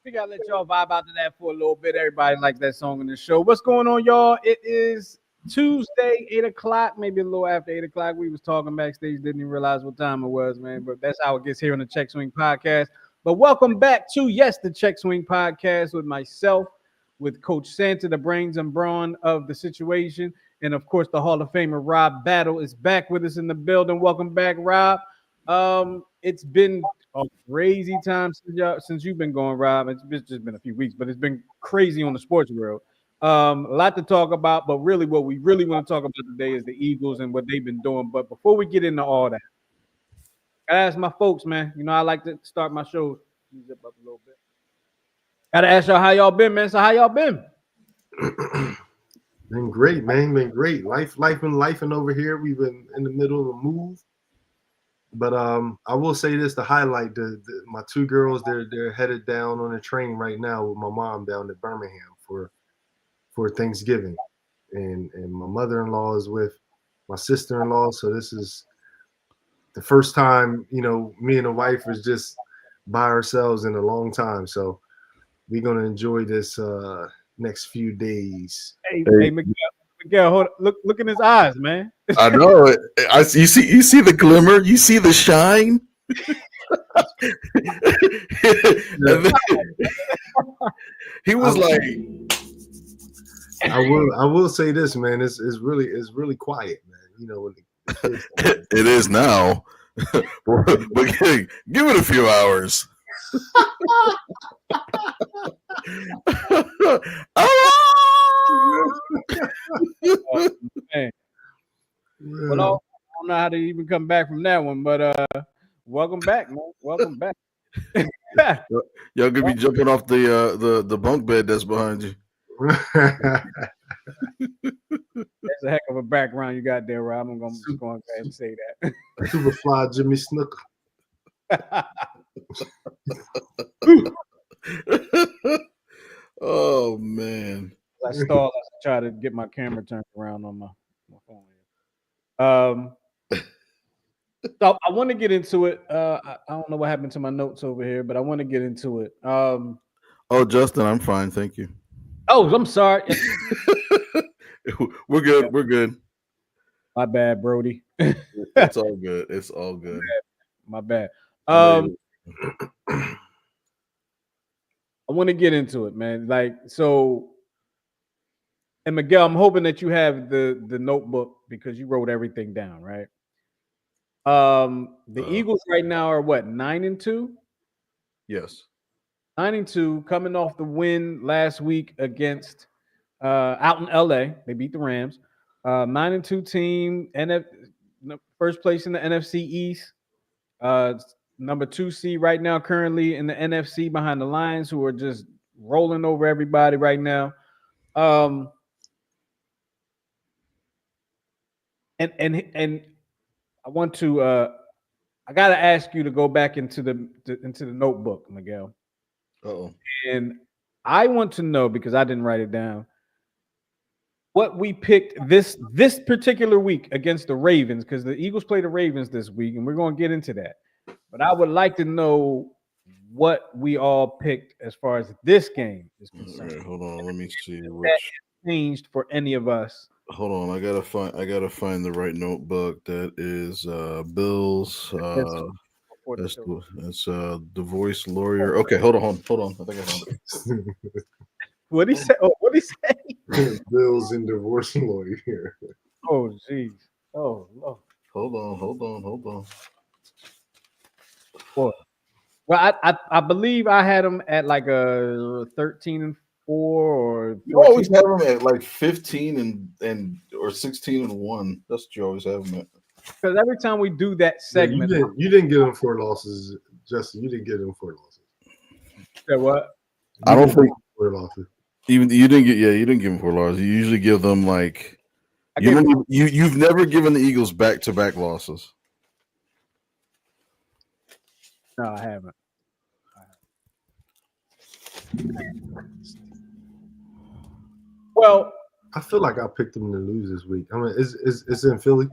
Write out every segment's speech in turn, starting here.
We gotta let y'all vibe out to that for a little bit. Everybody like that song in the show. What's going on, y'all? It is Tuesday, 8 o'clock, maybe a little after 8 o'clock. We was talking backstage, didn't even realize what time it was, man. But that's how it gets here on the Check Swing Podcast. But welcome back to the Check Swing Podcast with myself, with Coach Santa, the brains and brawn of the situation, and of course the Hall of Famer Rob Battle is back with us in the building. Welcome back, Rob. It's been a crazy time since you've been going, Rob. It's just been a few weeks, but it's been crazy on the sports world. A lot to talk about, but really what we really want to talk about today is the Eagles and what they've been doing. But before we get into all that, I ask my folks, man. You know, I like to start my show. Zip up a little bit. Gotta ask y'all how y'all been, man. So how y'all been? Been great, man. Been great. Life and over here. We've been in the middle of a move. But I will say this to highlight my two girls. They're headed down on a train right now with my mom down to Birmingham for Thanksgiving, and my mother-in-law is with my sister-in-law. So this is the first time, you know, me and the wife is just by ourselves in a long time. So we're gonna enjoy this next few days. Hey, Miguel, hold on. Look in his eyes, man. I know it. You see the glimmer. You see the shine. He was like, I will say this, man. It's really quiet, man. You know, when it is now. But give it a few hours. Man. Well, I don't know how to even come back from that one, but welcome back, man. Welcome back. Y'all gonna be jumping off the bunk bed that's behind you. That's a heck of a background you got there, Rob. I'm just going to go ahead and say that. Superfly Jimmy Snooker. Oh man. I stalled. I try to get my camera turned around on my phone. So I want to get into it. I don't know what happened to my notes over here, but I want to get into it. Oh, Justin, I'm fine, thank you. Oh, I'm sorry. We're good. We're good. My bad, Brody. It's all good. It's all good. My bad. I want to get into it, man. Like, so, and Miguel, I'm hoping that you have the notebook because you wrote everything down, right? The Eagles right now are what, 9-2? Yes. 9-2, coming off the win last week against out in LA. They beat the Rams. 9-2 team, first place in the NFC East. Number 2 seed right now, currently in the NFC behind the Lions, who are just rolling over everybody right now. And I want to I gotta ask you to go back into the notebook, Miguel. Uh-oh. And I want to know, because I didn't write it down, what we picked this particular week against the Ravens, because the Eagles play the Ravens this week, and we're going to get into that. But I would like to know what we all picked as far as this game is concerned. Right, hold on, let me see that changed for any of us. Hold on, I gotta find the right notebook. That is Bill's. That's the voice lawyer. Okay, hold on. I think I found it. What did he say? Oh, what did he say? Bill's and divorce lawyer. Oh, jeez. Oh, Lord. Hold on. Well, I believe I had him at like a 13-4 or 14. You always have him at like 15 and or 16-1. That's what you always have him at. Because every time we do that segment, you didn't get him 4 losses, Justin. You didn't get him 4 losses. Say what? I don't think 4 losses. Even you didn't give him 4 losses. You usually give them like you've never given the Eagles back-to-back losses. No, I haven't. Well, I feel like I picked them to lose this week. I mean, it's in Philly.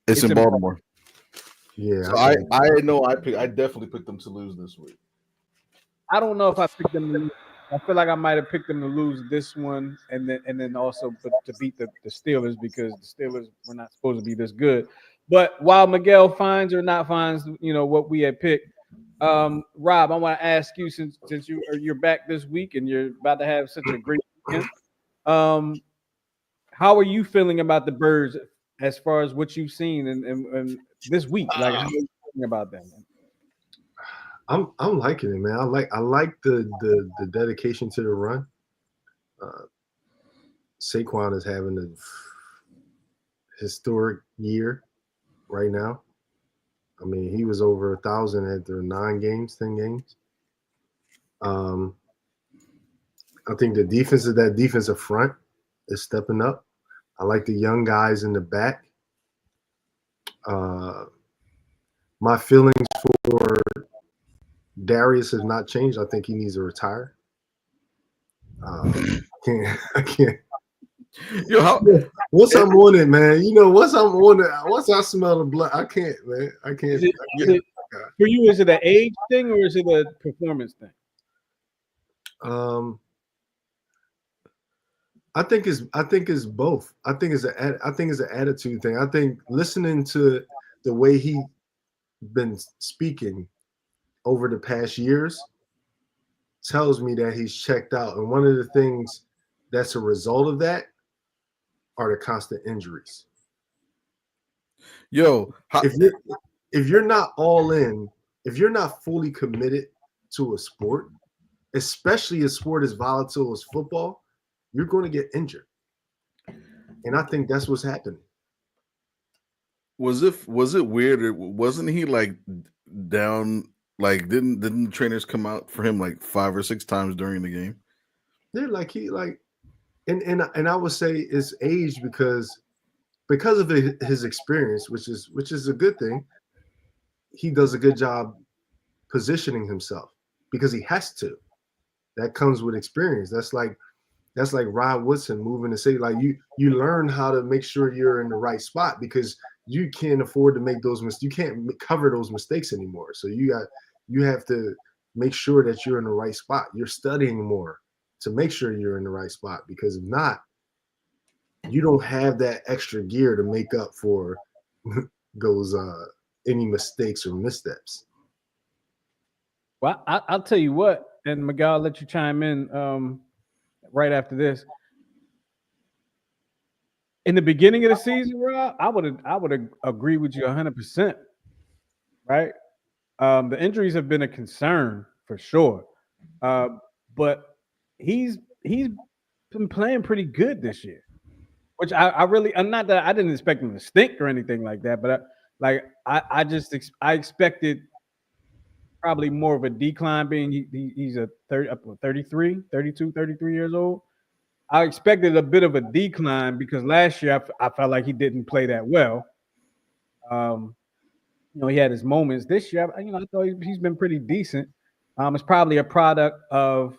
It's in Baltimore. Yeah, so I know I definitely picked them to lose this week. I don't know if I picked them to lose. I feel like I might have picked them to lose this one, and then also to beat the Steelers because the Steelers were not supposed to be this good. But while Miguel finds or not finds, what we had picked. Rob, I want to ask you since you're back this week and you're about to have such a great weekend. How are you feeling about the Birds as far as what you've seen and this week? Like, how are you feeling about them? I'm liking it, man. I like the dedication to the run. Saquon is having a historic year right now. I mean, he was over 1,000 after 10 games. I think the defense of that defensive front is stepping up. I like the young guys in the back. My feelings for Darius has not changed. I think he needs to retire. I can't. Yo, once I'm on it, man. Once I'm on it, once I smell the blood, I can't, man. I can't. For you, is it an age thing or is it a performance thing? I think it's both. I think it's an attitude thing. I think listening to the way he been speaking over the past years tells me that he's checked out. And one of the things that's a result of that are the constant injuries. Yo, if you're not all in, if you're not fully committed to a sport, especially a sport as volatile as football, you're going to get injured. And I think that's what's happening. Was it weird? Wasn't he like down? Like didn't the trainers come out for him like 5 or 6 times during the game? They're and I would say it's age because of his experience, which is a good thing. He does a good job positioning himself because he has to. That comes with experience. That's like Rod Woodson moving to say, like, you learn how to make sure you're in the right spot because you can't afford to make those mistakes. You can't cover those mistakes anymore. So you have to make sure that you're in the right spot. You're studying more to make sure you're in the right spot because if not, you don't have that extra gear to make up for those any mistakes or missteps. Well, I'll tell you what, and Miguel, I'll let you chime in right after this. In the beginning of the season, Rob, I would agree with you 100%. Right? The injuries have been a concern for sure, but he's been playing pretty good this year. Which I'm not that I didn't expect him to stink or anything like that, but I expected probably more of a decline being he's a 33, 32, 33 years old. I expected a bit of a decline because last year I felt like he didn't play that well. He had his moments. This year, I thought he's been pretty decent. It's probably a product of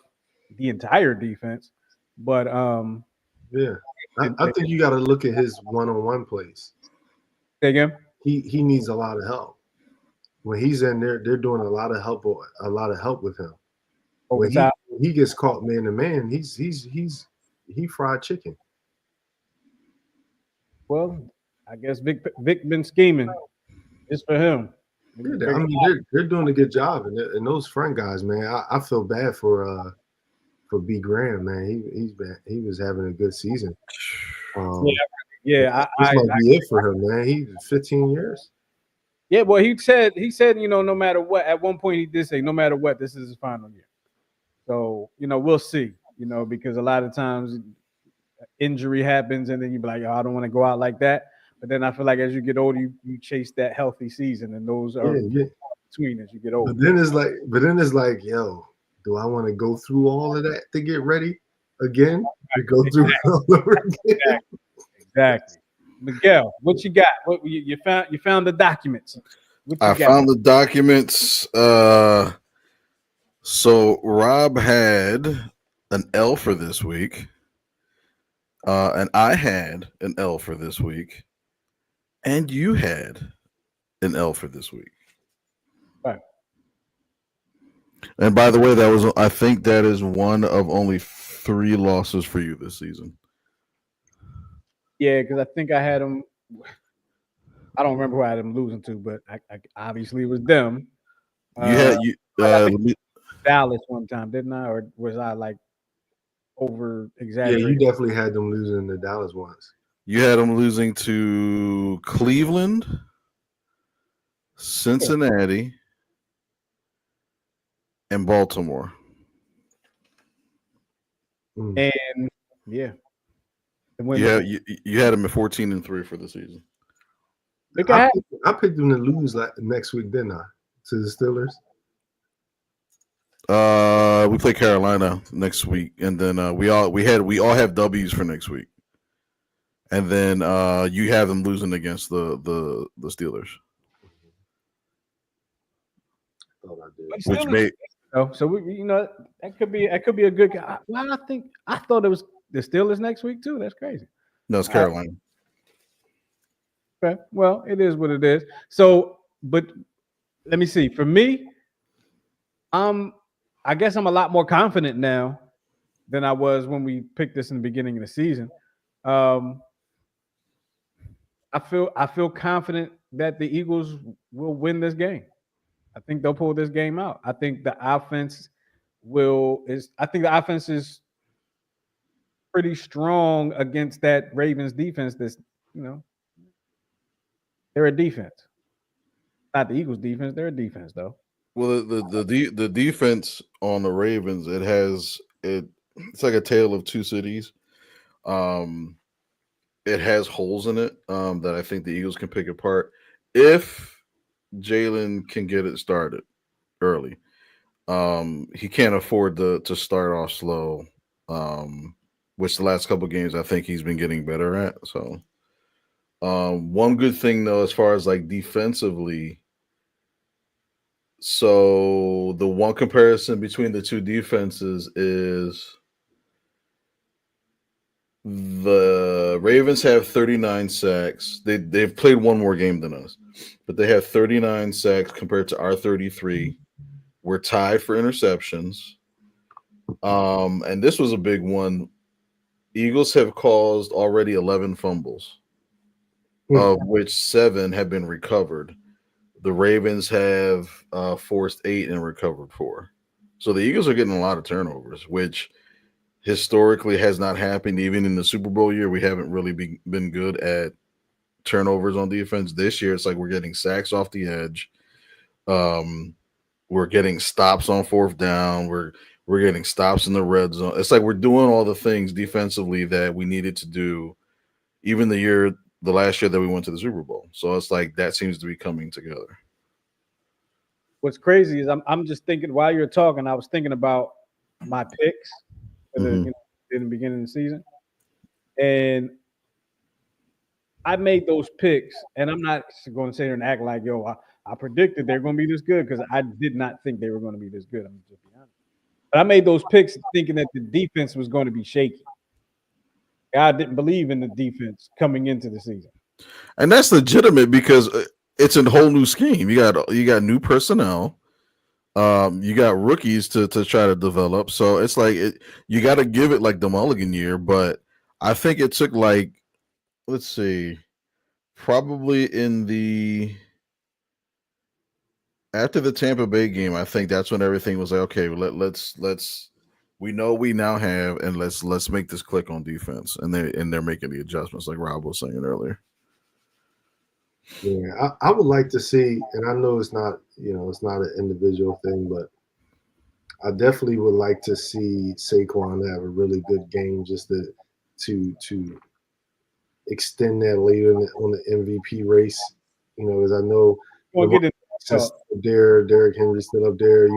the entire defense, but yeah, I think you got to look at his one-on-one plays. Say again? He needs a lot of help. When he's in there, they're doing a lot of help with him. When he gets caught man to man, he fried chicken. Well, I guess Vic been scheming just for him. Yeah, I mean they're doing a good job, and those front guys, man. I feel bad for B Graham, man. He was having a good season. This might be it for him, man. He's 15 years. Yeah, well, he said, no matter what. At one point, he did say, no matter what, this is his final year. So, we'll see. Because a lot of times injury happens, and then you be like, oh, I don't want to go out like that. But then I feel like as you get older, you chase that healthy season, and those are between as you get older. But then it's like, yo, do I want to go through all of that to get ready again? To go through all over again? Exactly. Miguel, what you got? What you found the documents? I found the documents. So Rob had an L for this week, and I had an L for this week, and you had an L for this week. Right. And by the way, I think that is one of only 3 losses for you this season. Yeah, because I think I had them. I don't remember who I had them losing to, but I obviously it was them. You had you I think let me- Dallas one time, didn't I? Or was I like over Yeah, you exaggerating? definitely had them losing the Dallas once. you had them losing to Cleveland, Cincinnati, and Baltimore. Mm. And yeah, and when You had them at 14-3 for the season. look at I picked them to lose next week, didn't I? To the Steelers. We play Carolina next week, and then we all have W's for next week, and then you have them losing against the Steelers, Thought I did. but which Steelers, may so we, that could be a good. Well, I thought it was the Steelers next week too. That's crazy. no, it's Carolina. Okay, well, it is what it is. So, but let me see. For me, I guess I'm a lot more confident now than I was when we picked this in the beginning of the season. Um, I feel confident that the Eagles will win this game. I think they'll pull this game out. I think the offense the offense is pretty strong against that Ravens defense. You know, they're a defense. Not the Eagles defense, they're a defense though. Well, the defense on the Ravens, it's like a tale of two cities. Um, it has holes in it that I think the Eagles can pick apart if Jalen can get it started early. He can't afford to start off slow, which the last couple games I think he's been getting better at. So, one good thing though, as far as like defensively, so the one comparison between the two defenses is the Ravens have 39 sacks. They've played one more game than us, but they have 39 sacks compared to our 33. We're tied for interceptions. And this was a big one. Eagles have caused already 11 fumbles, of which 7 have been recovered. The Ravens have forced 8 and recovered 4. So the Eagles are getting a lot of turnovers, which historically has not happened. Even in the Super Bowl year, we haven't really been good at turnovers on defense. This year, it's like we're getting sacks off the edge. We're getting stops on fourth down. We're getting stops in the red zone. It's like we're doing all the things defensively that we needed to do, even the last year that we went to the Super Bowl. So it's like that seems to be coming together. What's crazy is I'm just thinking while you're talking, I was thinking about my picks for the in the beginning of the season, and I made those picks, and I'm not going to sit here and act like I predicted they're going to be this good because I did not think they were going to be this good. I'm just be honest. But I made those picks thinking that the defense was going to be shaky. I didn't believe in the defense coming into the season, and that's legitimate because it's a whole new scheme. You got new personnel. You got rookies to try to develop. So it's like you got to give it like the Mulligan year. But I think it took like, let's see, probably after the Tampa Bay game, I think that's when everything was like, okay, let's we know we now have, and let's make this click on defense, and they're making the adjustments like Rob was saying earlier. Yeah, I would like to see, and I know it's not an individual thing, but I definitely would like to see Saquon have a really good game just to extend that later on the MVP race. As I know, since Derrick Henry's still up there,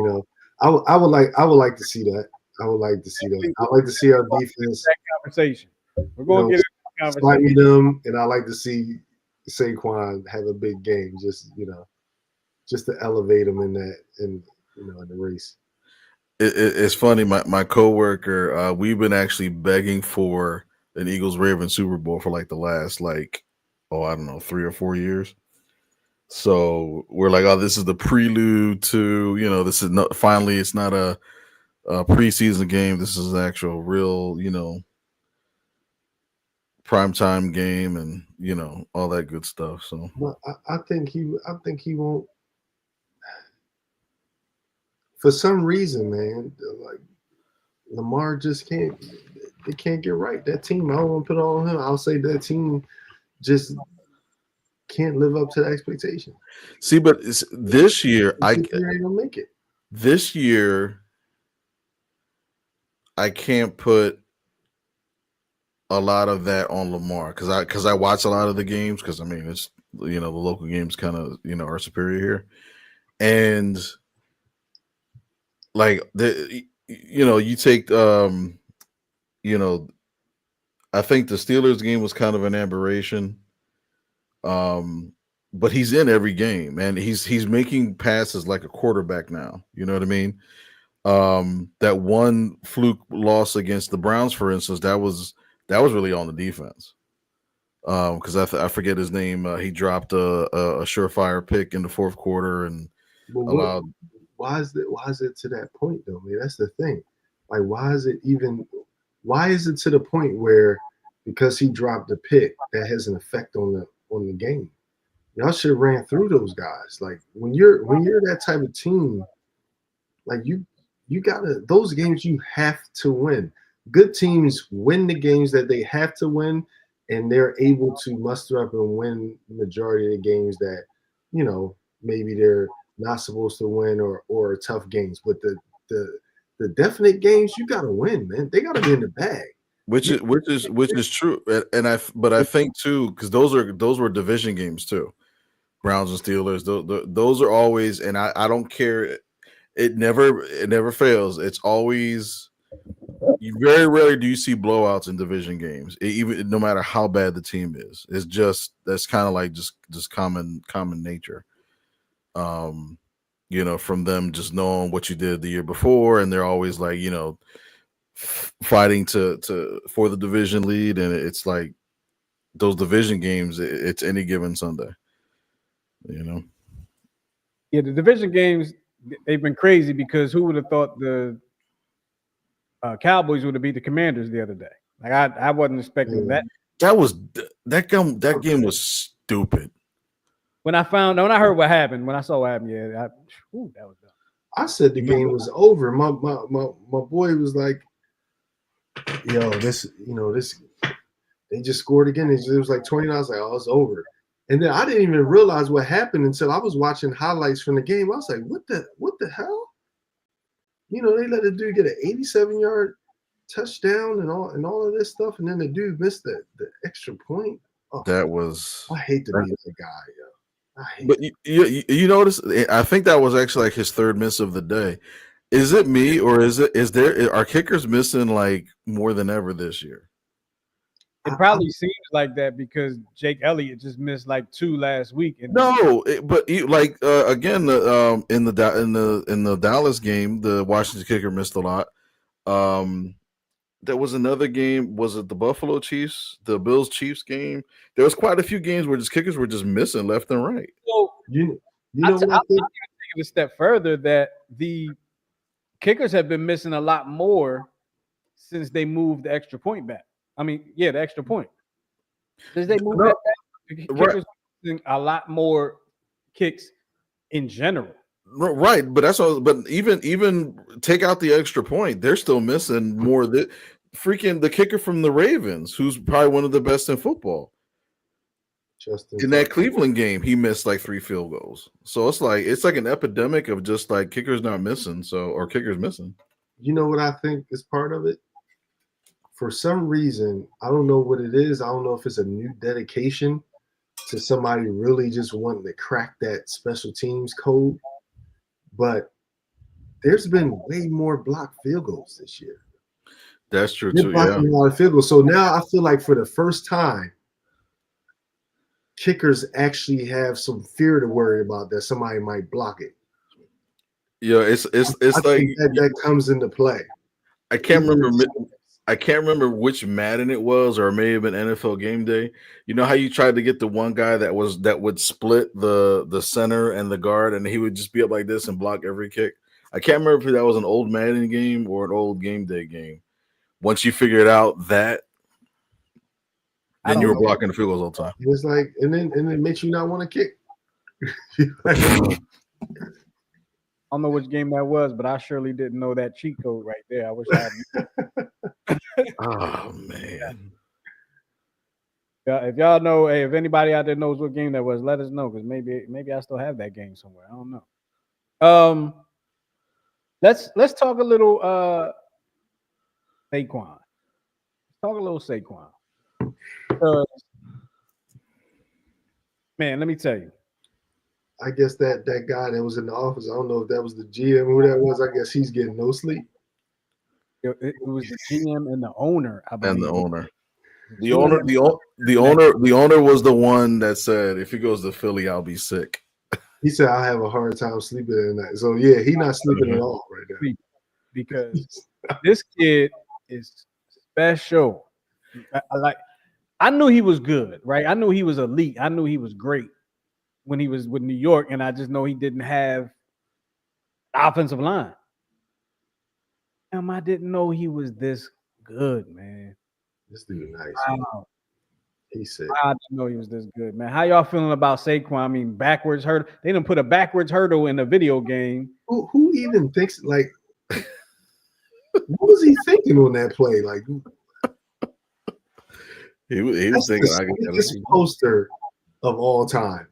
I would like to see that. I would like to see that. I like to see our defense. Conversation. We're going to get into conversation. Them, and I like to see Saquon have a big game. Just to elevate him in the race. It's funny. My coworker, we've been actually begging for an Eagles-Ravens Super Bowl for like the last I don't know 3 or 4 years. So we're like, oh, this is the prelude to, this is not finally. It's not a preseason game. This is an actual real, primetime game, and all that good stuff. So, but I think he won't. For some reason, man, like Lamar just can't. They can't get right. That team, I don't want to put it all on him. I'll say that team just can't live up to the expectation. see, but this year, They ain't gonna make it. This year, I can't put a lot of that on Lamar because I watch a lot of the games because I mean it's the local games kind of are superior here, and like you take I think the Steelers game was kind of an aberration, but he's in every game and he's making passes like a quarterback now. You know what I mean? That one fluke loss against the Browns, for instance, that was really on the defense. Because I forget his name. He dropped a surefire pick in the fourth quarter and allowed. Why is it to that point though, man? That's the thing. Like, why is it to the point where because he dropped the pick that has an effect on the game? Y'all should have ran through those guys. Like when you're that type of team, like you gotta those games you have to win. Good teams win the games that they have to win, and they're able to muster up and win the majority of the games that maybe they're not supposed to win or tough games. But the definite games you gotta win, man. They gotta be in the bag. Which is true, but I think too because those were division games too, Browns and Steelers. Those are always, and I don't care. It never fails. It's always very rarely do you see blowouts in division games, even no matter how bad the team is. It's just that's kind of like just common nature. From them just knowing what you did the year before, and they're always like fighting for the division lead, and it's like those division games. It's any given Sunday. Yeah, the division games they've been crazy because who would have thought the Cowboys would have beat the Commanders the other day? Like I wasn't expecting that. That game was stupid. When I heard what happened, when I saw what happened, that was dumb. I said the game was over. My boy was like, "Yo, this they just scored again." It was like 20. I was like, "Oh, it's over." And then I didn't even realize what happened until I was watching highlights from the game. I was like, "What the hell?" They let the dude get an 87-yard touchdown and all of this stuff, and then the dude missed the extra point. Oh, that was. I hate to be the guy, yo. But you notice, I think that was actually like his third miss of the day. Is it me or are kickers missing like more than ever this year? It probably seems like that because Jake Elliott just missed like 2 last week. Again, in the Dallas game, the Washington kicker missed a lot. There was another game. Was it the Buffalo Chiefs, the Bills Chiefs game? There was quite a few games where just kickers were just missing left and right. So I'll take it a step further that the kickers have been missing a lot more since they moved the extra point back. I mean, the extra point. Since they moved that back, the kickers are missing a lot more kicks in general. Right, but that's all. But even take out the extra point, they're still missing more. That freaking the kicker from the Ravens, who's probably one of the best in football. In that Cleveland game, he missed like 3 field goals. So it's like an epidemic of just like kickers not missing. Or kickers missing. You know what I think is part of it? For some reason, I don't know what it is. I don't know if it's a new dedication to somebody really just wanting to crack that special teams code. But there's been way more blocked field goals this year. That's true too. Yeah, a lot of field goals. So now I feel like for the first time, kickers actually have some fear to worry about that somebody might block it. Yeah, it's I like think that comes into play. I can't remember I can't remember which Madden it was, or it may have been NFL Game Day. You know how you tried to get the one guy that would split the center and the guard, and he would just be up like this and block every kick. I can't remember if that was an old Madden game or an old Game Day game. Once you figured out that, then you were blocking the field goals all the time. It's like, and then it makes you not want to kick. I don't know which game that was, but I surely didn't know that cheat code right there. I wish I had. Oh man! If y'all know, hey, if anybody out there knows what game that was, let us know, because maybe I still have that game somewhere. I don't know. Let's talk a little Saquon. Talk a little Saquon. Man, let me tell you. I guess that guy that was in the office, I don't know if that was the GM, who that was. I guess he's getting no sleep. It was the GM and the owner, I believe. And the owner. The owner was the one that said, if he goes to Philly, I'll be sick. He said, I have a hard time sleeping at night. So yeah, he's not sleeping at all right now. Because this kid is special. I knew he was good, right? I knew he was elite. I knew he was great when he was with New York, and I just know he didn't have offensive line. I didn't know he was this good, man. This dude nice. Wow. He said, I didn't know he was this good, man. How y'all feeling about Saquon? I mean, backwards hurdle. They didn't put a backwards hurdle in a video game. Who even thinks, like, what was he thinking on that play? Like, he was thinking, I got this poster of all time.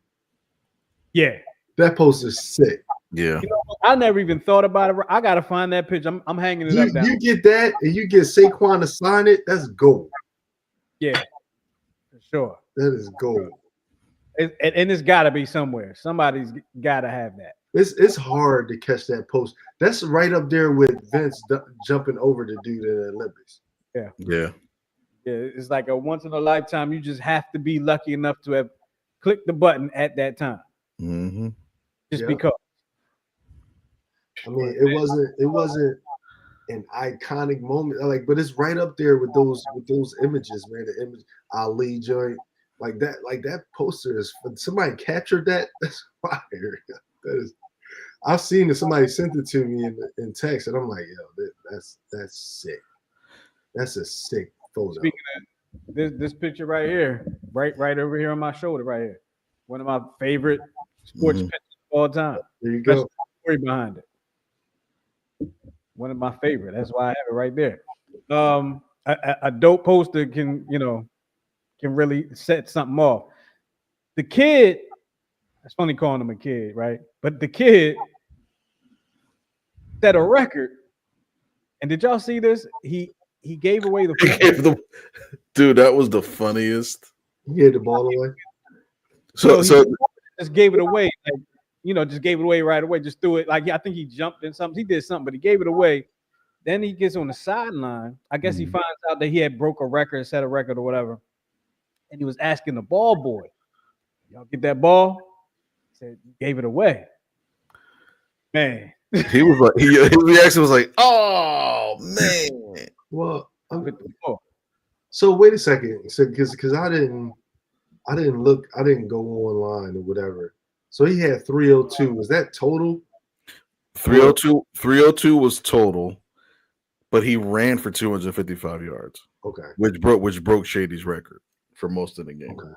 Yeah, that poster's sick. Yeah, you know, I never even thought about it. I gotta find that picture. I'm hanging it up. You get that, and you get Saquon to sign it. That's gold. Yeah, for sure. That is gold. And it's got to be somewhere. Somebody's got to have that. It's hard to catch that post. That's right up there with Vince jumping over the dude in the Olympics. Yeah. It's like a once in a lifetime. You just have to be lucky enough to have clicked the button at that time. Mm-hmm. Just because. I mean, it wasn't an iconic moment, like, but it's right up there with those images, man. The image Ali joint, like that poster is. Somebody captured that. That's fire. That is. I've seen it. Somebody sent it to me in text, and I'm like, yo, that's sick. That's a sick photo. Speaking of this picture right here, right over here on my shoulder, right here, one of my favorite sports pictures of all time. There you go. Story behind it. One of my favorite. That's why I have it right there. A dope poster can really set something off. The kid, it's funny calling him a kid, right? But the kid set a record. And did y'all see this? He gave away the dude, that was the funniest. He gave the ball away. So just gave it away. Like, just gave it away right away. Just threw it. Like, I think he jumped in something. He did something, but he gave it away. Then he gets on the sideline. I guess he finds out that he had broke a record, set a record or whatever. And he was asking the ball boy, y'all get that ball? He said, gave it away. Man. He was like, his reaction was like, oh, man. Well, so wait a second. So because I didn't go online or whatever. So he had 302. Was that total? 302 was total, but he ran for 255 yards. Okay. Which broke Shady's record for most of the game. Okay.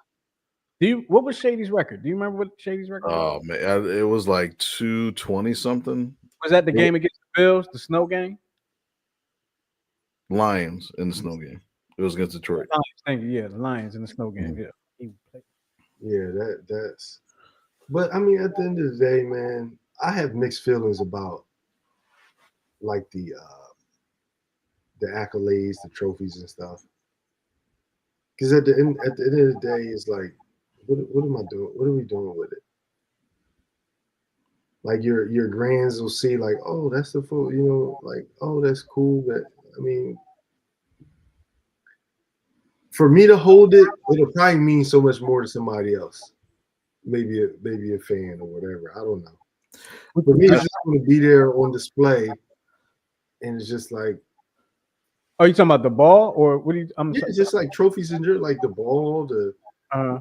What was Shady's record? Do you remember what Shady's record was? Oh man, it was like 220 something. Was that the game against the Bills, the snow game? Lions in the snow game. It was against Detroit. Thank you. Yeah, the Lions in the snow game. Yeah, that's. But I mean, at the end of the day, man, I have mixed feelings about like the accolades, the trophies, and stuff. Because at the end of the day, it's like, what am I doing? What are we doing with it? Like your grands will see, like, oh, that's the full, like, oh, that's cool. But I mean, for me to hold it, it'll probably mean so much more to somebody else. Maybe a fan or whatever. I don't know. For me, it's just going to be there on display, and it's just like, Are you talking about the ball or what? I'm Yeah, just like trophies in like the ball, the uh,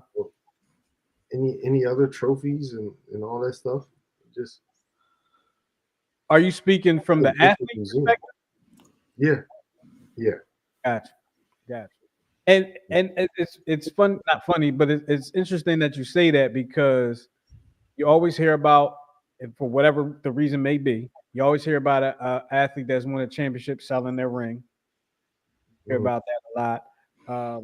any other trophies and all that stuff. Just are you speaking from the athlete perspective? Yeah, yeah. Gotcha, gotcha. And it's fun, not funny, but it's interesting that you say that because you always hear about, and for whatever the reason may be, you always hear about a athlete that's won a championship selling their ring. Hear about that a lot.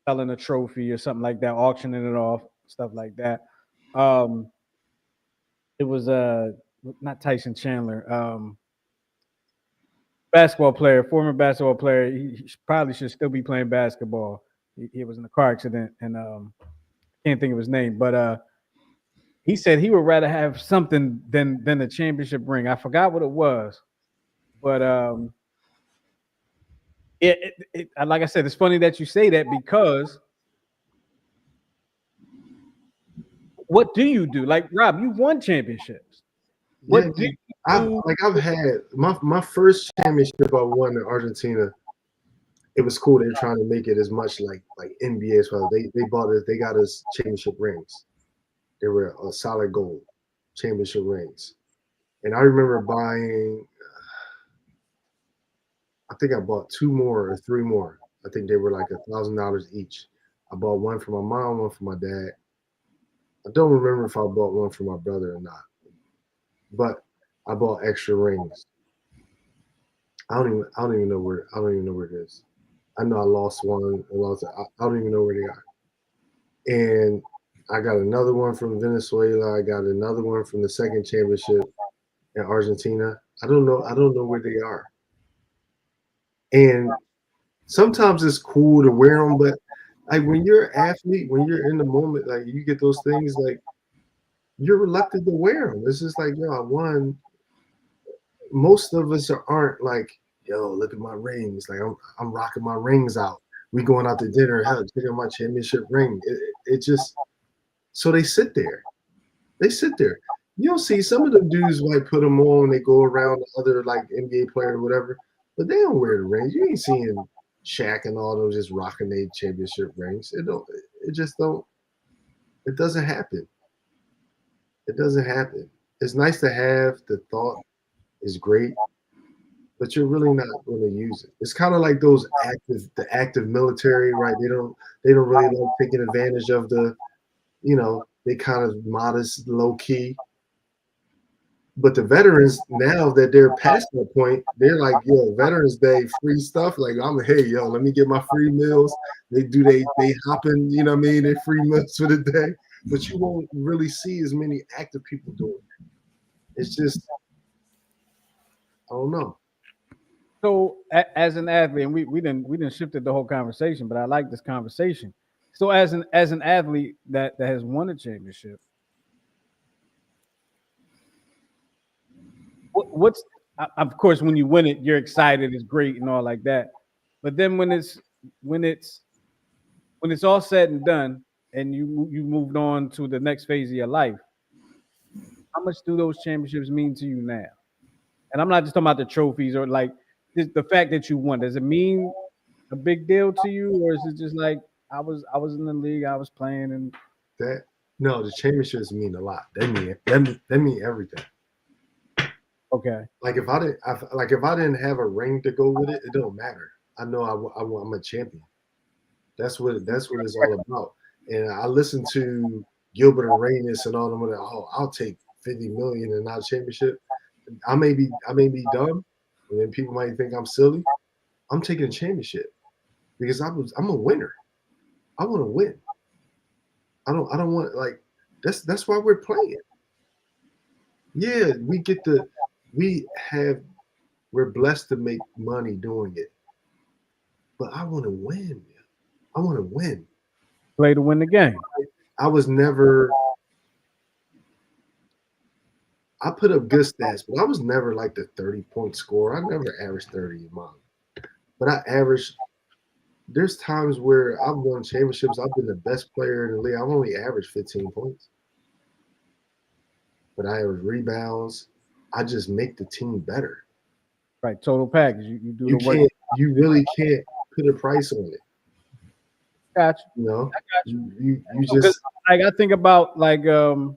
Selling a trophy or something like that, auctioning it off, stuff like that. Um, it was not Tyson Chandler, basketball player, former basketball player. He probably should still be playing basketball. He was in a car accident and can't think of his name, but he said he would rather have something than a championship ring. I forgot what it was, but like I said, it's funny that you say that because what do you do? Like Rob, you've won championships. Yeah, What do you do? I've had my first championship I won in Argentina. It was cool. They were trying to make it as much like NBA as well. They bought it. They got us championship rings. They were a solid gold championship rings. And I remember buying. I think I bought 2 more or 3 more. I think they were like $1,000 each. I bought one for my mom, one for my dad. I don't remember if I bought one for my brother or not, but I bought extra rings. I don't even know where it is. I know I lost one. I don't even know where they are. And I got another one from Venezuela. I got another one from the second championship in Argentina. I don't know. I don't know where they are. And sometimes it's cool to wear them, but like when you're an athlete, when you're in the moment, like you get those things, like you're reluctant to wear them. It's just like, yo, I won. Most of us aren't like, yo, look at my rings. Like I'm rocking my rings out. We going out to dinner. Hell, check out my championship ring. It just so they sit there. They sit there. You'll see some of them dudes might put them on. They go around the other like NBA player or whatever, but they don't wear the rings. You ain't seeing Shaq and all those just rocking their championship rings. It don't. It just don't. It doesn't happen. It doesn't happen. It's nice to have the thought is great, but you're really not going to use it. It's kind of like the active military, right? They don't really like taking advantage of they kind of modest, low key. But the veterans, now that they're past that point, they're like, yo, Veterans Day, free stuff. Like, hey, yo, let me get my free meals. They hopping, you know what I mean? They free meals for the day. But you won't really see as many active people doing it. It's just, I don't know. So as an athlete, and we didn't shifted the whole conversation, but I like this conversation. So as an athlete that has won a championship, what's of course when you win it, you're excited, it's great and all like that. But then when it's all said and done, and you moved on to the next phase of your life, how much do those championships mean to you now? And I'm not just talking about the trophies or like the fact that you won. Does it mean a big deal to you, or is it just like I was in the league, I was playing, and That no, the championships mean a lot. They mean everything. okay, Like if I didn't have a ring to go with it, it don't matter. I know I'm a champion. That's what it's all about. And I listen to Gilbert Arenas and all them. Like, oh, I'll take 50 million and not a championship. I may be dumb, and then people might think I'm silly. I'm taking a championship because I'm a winner. I want to win. I don't want like that's why we're playing. Yeah, we have we're blessed to make money doing it, but I want to win. I want to win. play to win the game. I was never. I put up good stats, but I was never like the 30-point scorer. I never averaged 30 a month, but I averaged. There's times where I've won championships. I've been the best player in the league. I've only averaged 15 points, but I average rebounds. I just make the team better. Right, total package. You do You the work. can't you really can't put a price on it. Gotcha. You know, I got you Because just like I think about like and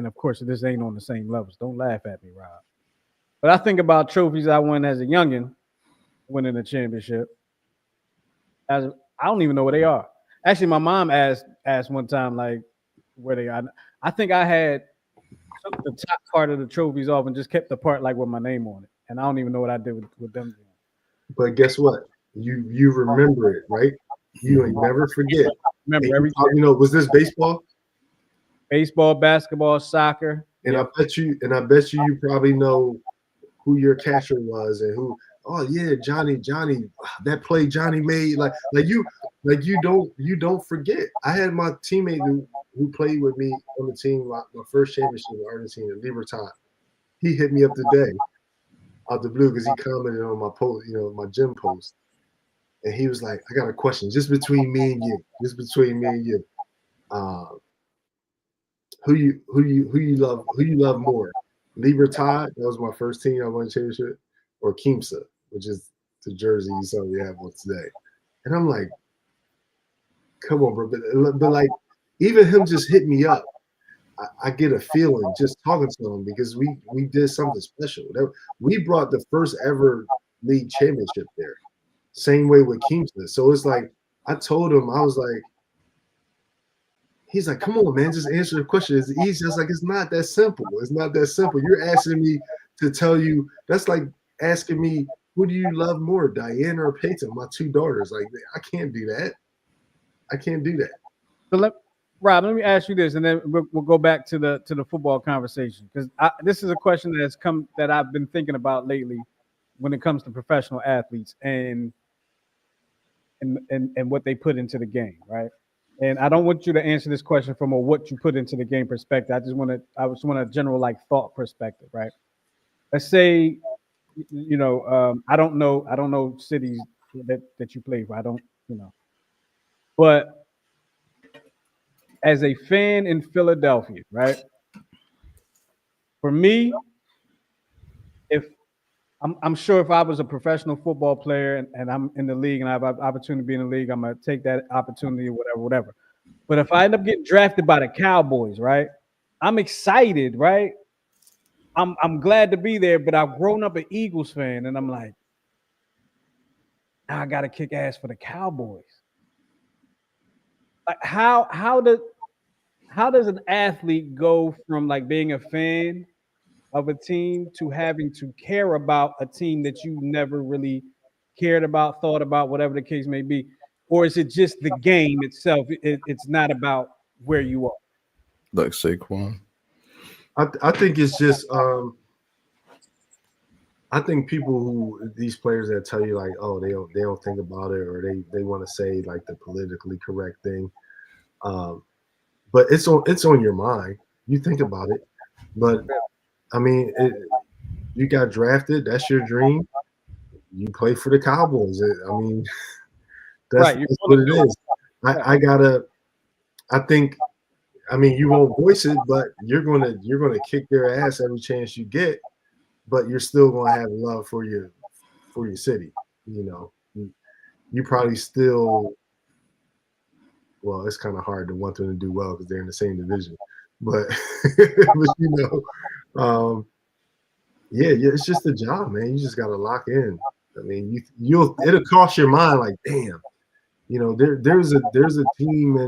of course this ain't on the same levels. Don't laugh at me, Rob. But I think about trophies I won as a youngin, winning a championship. As I don't even know where they are. Actually, my mom asked one time like where they are. I think I had took the top part of the trophies off and just kept the part like with my name on it. And I don't even know what I did with them. but guess what? You remember it, right? You ain't never forget. And Remember everything. you know, was this baseball? Baseball, basketball, soccer. And Yep. I bet you probably know who your catcher was and who. Oh yeah, Johnny, that play Johnny made. You don't forget. I had my teammate who played with me on the team, my first championship in Argentina, Libertad. He hit me up today out the blue because he commented on my post, you know, my gym post, and he was like, "I got a question, just between me and you. Who you love more, Libertad? That was my first team I won a championship, or Kimsa, which is the jersey you saw we have on today." And I'm like, "Come on, bro!" But like, even him just hit me up. I get a feeling just talking to him because we did something special. We brought the first ever league championship there. Same way with Keemston. So it's like I told him, I was like, he's like, come on, man, just answer the question. It's easy. I was like, it's not that simple. It's not that simple. You're asking me to tell you. That's like asking me, who do you love more, Diana or Peyton? My two daughters. Like, I can't do that. I can't do that. So Rob, let me ask you this, and then we'll go back to the football conversation because this is a question that I've been thinking about lately when it comes to professional athletes and what they put into the game, right? And I don't want you to answer this question from a what you put into the game perspective. I just want a general like thought perspective, right? Let's say, you know, I don't know cities that you play for. I don't, you know, but as a fan in Philadelphia, right? For me, if I'm sure if I was a professional football player and I'm in the league and I have an opportunity to be in the league, I'm gonna take that opportunity or whatever. But if I end up getting drafted by the Cowboys, right? I'm excited, right? I'm glad to be there, but I've grown up an Eagles fan, and I'm like, now I gotta kick ass for the Cowboys. Like how does an athlete go from like being a fan of a team to having to care about a team that you never really cared about, thought about, whatever the case may be? Or is it just the game itself? It's not about where you are. Like Saquon. I think it's just I think these players that tell you like, oh, they don't think about it, or they want to say like the politically correct thing. But it's on your mind. You think about it. But I mean, you got drafted. That's your dream. You play for the Cowboys. I mean, that's what it is. I think. I mean, you won't voice it, but you're gonna kick their ass every chance you get. But you're still gonna have love for your city. You know, you probably still. Well, it's kind of hard to want them to do well because they're in the same division. But, but you know, yeah, it's just a job, man. You just got to lock in. I mean, it'll cross your mind like, damn, you know, there's a team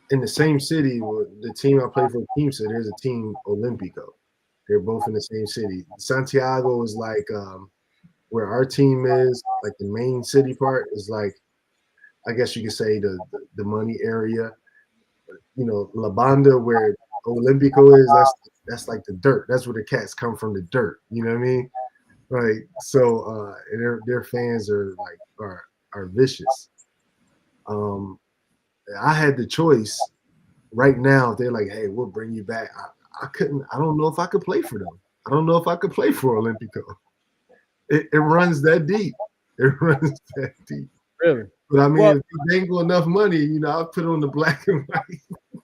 in the same city. The team I play for, Keemsa, there's a team Olympico. They're both in the same city. Santiago is like where our team is, like the main city part is like, I guess you could say the money area. You know, La Banda, where Olympico is, that's like the dirt. That's where the cats come from, the dirt. You know what I mean? Right. So their fans are vicious. I had the choice right now. They're like, hey, we'll bring you back. I couldn't. I don't know if I could play for them. I don't know if I could play for Olympico. It runs that deep. It runs that deep. Really? But I mean, if you dangle enough money, you know, I'll put on the black and white.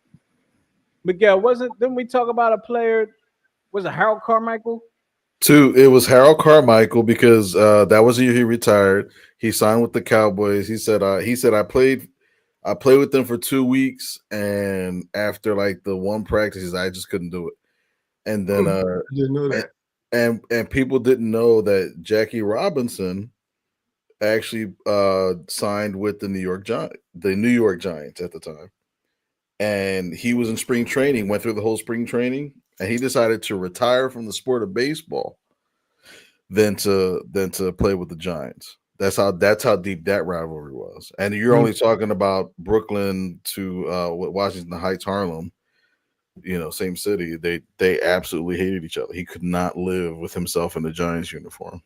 Miguel, didn't we talk about a player? Was it Harold Carmichael? Two, it was Harold Carmichael because that was the year he retired. He signed with the Cowboys. He said I played with them for 2 weeks, and after like the one practice, I just couldn't do it. And then I didn't know that. and people didn't know that Jackie Robinson actually signed with the New York Giants at the time. And he was in spring training, went through the whole spring training, and he decided to retire from the sport of baseball than to play with the Giants. That's how deep that rivalry was. And you're only talking about Brooklyn to Washington Heights, Harlem, same city. They absolutely hated each other. He could not live with himself in the Giants uniform.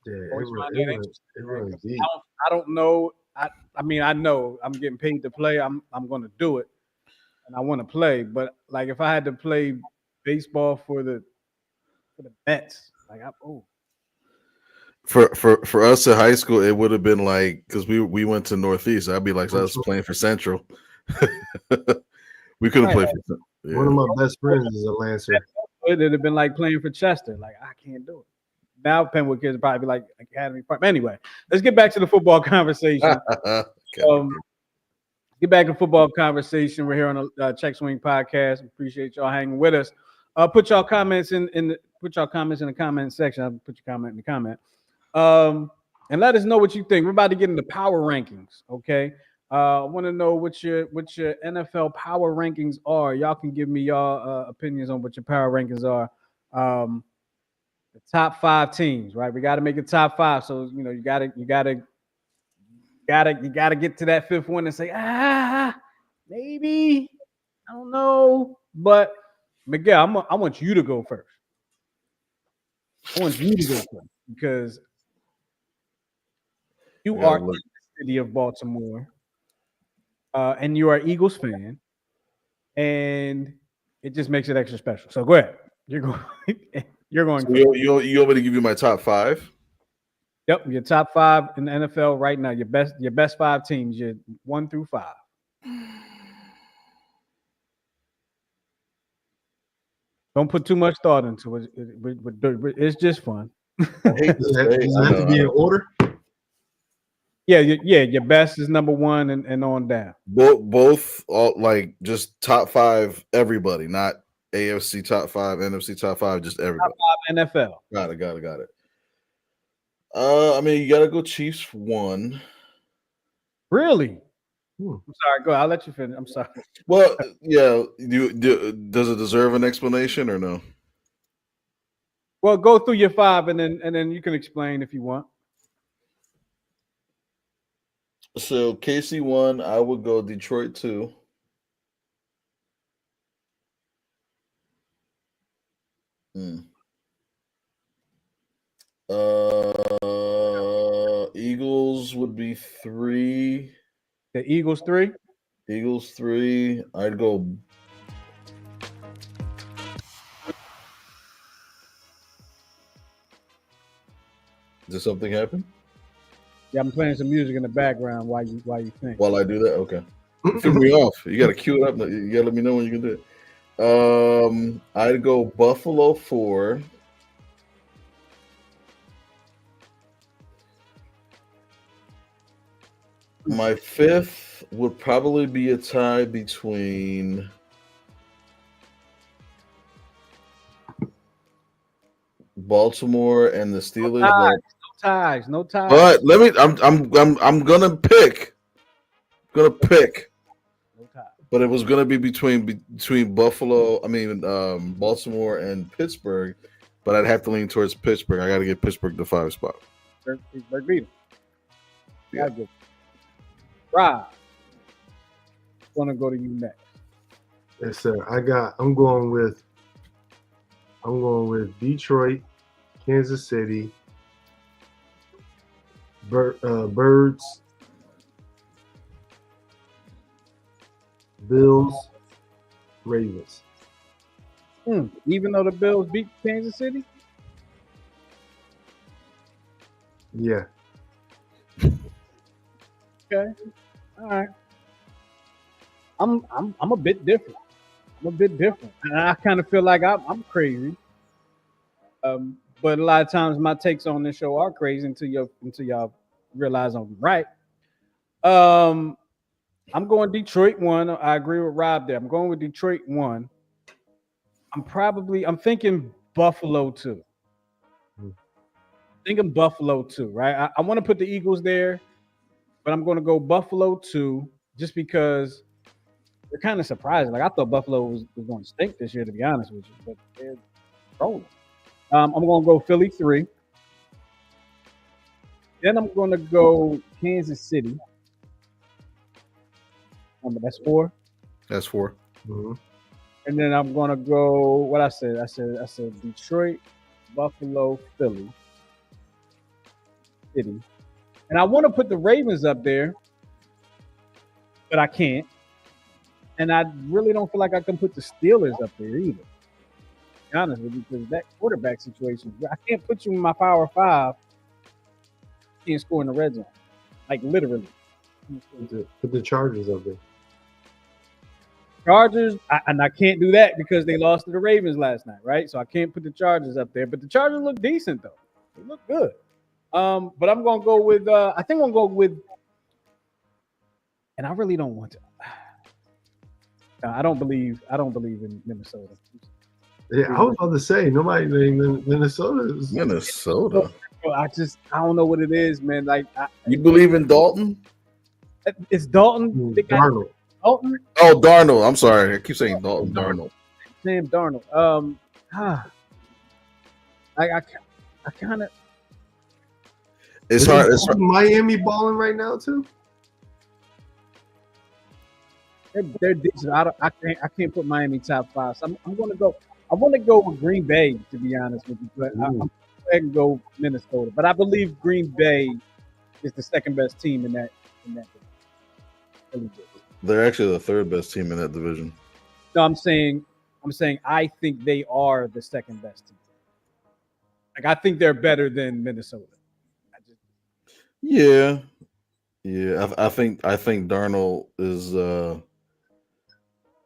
Yeah, Always it find that runs, interesting, it man, runs 'cause deep. I don't know. I mean, I know I'm getting paid to play. I'm going to do it, and I want to play. But like, if I had to play baseball for the Mets, like, For us in high school, it would have been like because we went to Northeast. I'd be like us Central. playing for Central. We couldn't Right. play for One of my best friends is a Lancer. it'd have been like playing for Chester. Like, I can't do it. Now Penwood kids would probably be like Academy Park. Anyway, let's get back to the football conversation. Get back to football conversation. We're here on the Check Swing podcast. Appreciate y'all hanging with us. Put y'all comments in the comment section. I'll put your comment in the comment. And let us know what you think. We're about to get into power rankings. Okay. I want to know what your NFL power rankings are. Y'all can give me y'all opinions on what your power rankings are. The top 5 teams, right? We got to make it top 5. So you gotta get to that 5th one and say, maybe, I don't know. But Miguel, I want you to go first. I want you to go first because you are in the city of Baltimore, and you are an Eagles fan, and it just makes it extra special. So go ahead. You're going. You're going. So you want me to give you my top 5? Yep, your top 5 in the NFL right now. Your best 5 teams. Your 1 through 5. Don't put too much thought into it. It's just fun. I hate Does it have to be in order? Yeah. Your best is number 1 and on down. Both all like just top 5 everybody, not AFC top 5, NFC top 5, just everybody. Top 5 NFL. Got it. I mean, you got to go Chiefs 1. Really? I'm sorry. Go ahead. I'll let you finish. I'm sorry. Well, yeah. Does it deserve an explanation or no? Well, go through your 5 and then you can explain if you want. So KC 1, I would go Detroit 2. Eagles would be 3. The Eagles 3. Eagles 3. I'd go. Did something happen? Yeah, I'm playing some music in the background while you think. While I do that, okay. Threw me off. You got to cue it up. You got to let me know when you can do it. I'd go Buffalo 4. My 5th would probably be a tie between Baltimore and the Steelers. No ties. But let me. I'm gonna pick. No ties. But it was gonna be between Buffalo. Baltimore and Pittsburgh. But I'd have to lean towards Pittsburgh. I got to get Pittsburgh the 5 spot. Pittsburgh beat them. Yeah. Rob, I want to go to you next. Yes, sir. I'm going with Detroit, Kansas City, Birds, Bills, Ravens. Even though the Bills beat Kansas City? Yeah. Okay. All right. I'm a bit different. And I kind of feel like I'm crazy. But a lot of times my takes on this show are crazy until y'all realize I'm right. I'm going Detroit 1. I agree with Rob there. I'm going with Detroit 1. I'm thinking Buffalo 2. Thinking Buffalo 2, right? I want to put the Eagles there, but I'm going to go Buffalo 2 just because they're kind of surprising. Like I thought Buffalo was going to stink this year, to be honest with you, but they're rolling. I'm going to go Philly 3. Then I'm going to go Kansas City. That's 4. That's 4. Mm-hmm. And then I'm going to go what I said. I said Detroit, Buffalo, Philly, City. And I want to put the Ravens up there, but I can't. And I really don't feel like I can put the Steelers up there either. To be honest with you, because that quarterback situation, I can't put you in my Power 5. Can't score in the red zone, like literally. Put the Chargers up there. Chargers, and I can't do that because they lost to the Ravens last night, right? So I can't put the Chargers up there. But the Chargers look decent though; they look good. But I'm gonna go with. I think I'm gonna go with. And I really don't want to. I don't believe in Minnesota. Yeah, I was about to say nobody named Minnesota. Minnesota. I don't know what it is, man. Like you believe in Dalton? It's Dalton. Darnold. Dalton. Oh, Darnold. I'm sorry. I keep saying Dalton. Darnold. Sam Darnold. I kind of. It's hard. It's Miami balling right now too. They're decent. I can't put Miami top 5. So I'm going to go. I want to go with Green Bay, to be honest with you, but I'm going to go Minnesota. But I believe Green Bay is the second best team in that division. They're actually the third best team in that division. No, I'm saying I think they are the second best team. Like I think they're better than Minnesota. Yeah. I think Darnold is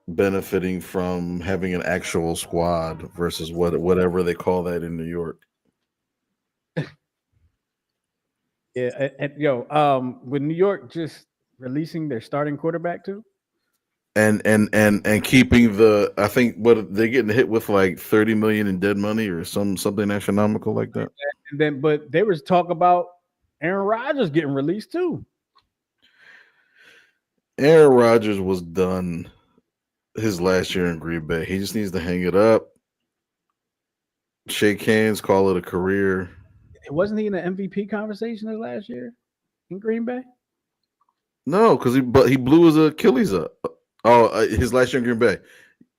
benefiting from having an actual squad versus whatever they call that in New York. Yeah, with New York just releasing their starting quarterback too, and keeping I think what they're getting hit with like 30 million in dead money or something astronomical like that. And then, but there was talk about Aaron Rodgers getting released too. Aaron Rodgers was done his last year in Green Bay. He just needs to hang it up, shake hands, call it a career. Wasn't he in the MVP conversation his last year in Green Bay? No, because he blew his Achilles up. Oh, his last year in Green Bay.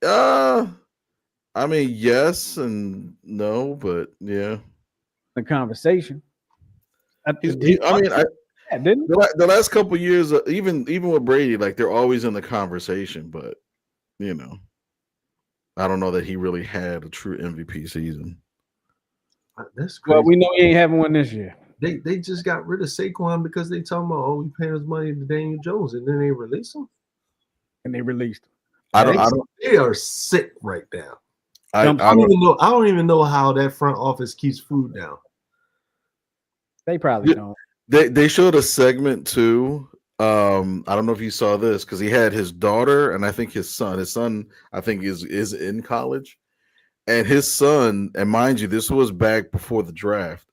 I mean, yes and no, but yeah. The conversation. The last couple of years, even with Brady, like they're always in the conversation, but I don't know that he really had a true MVP season. That's crazy. Well, we know he ain't having one this year. They just got rid of Saquon because they talking about we paying his money to Daniel Jones, and then they release him. And they released him. They are sick right now. I don't even know how that front office keeps food down. They probably don't. They showed a segment too. I don't know if you saw this because he had his daughter and I think his son. His son, I think, is in college, and his son. And mind you, this was back before the draft.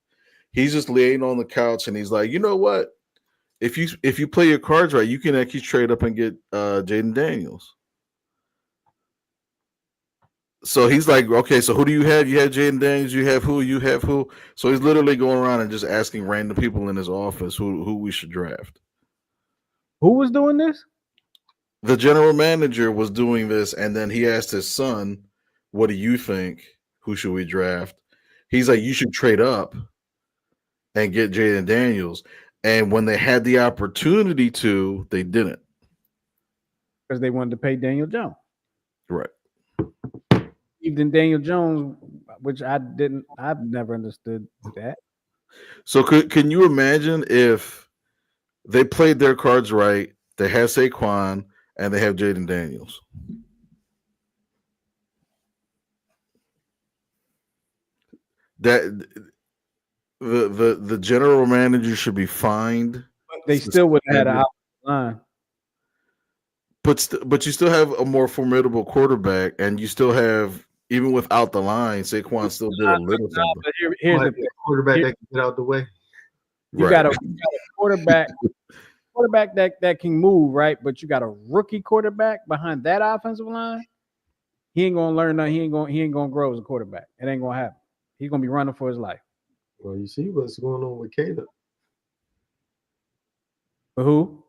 He's just laying on the couch and he's like, you know what? If you play your cards right, you can actually trade up and get Jaden Daniels. So he's like, okay, so who do you have? You have Jaden Daniels. You have who? You have who? So he's literally going around and just asking random people in his office who we should draft. Who was doing this? The general manager was doing this, and then he asked his son, what do you think? Who should we draft? He's like, you should trade up and get Jaden Daniels. And when they had the opportunity to, they didn't. Because they wanted to pay Daniel Jones. Right. Even Daniel Jones, which I've never understood that. So can you imagine if they played their cards right, they have Saquon, and they have Jaden Daniels? that the general manager should be fined. They still would have had an offensive line. But you still have a more formidable quarterback, and you still have, even without the line, Saquon still did a little something. But here's the thing. Quarterback that can get out the way. You got a quarterback that can move, right? But you got a rookie quarterback behind that offensive line. He ain't gonna learn nothing. He ain't gonna grow as a quarterback. It ain't gonna happen. He's gonna be running for his life. Well, you see what's going on with Caleb. For who?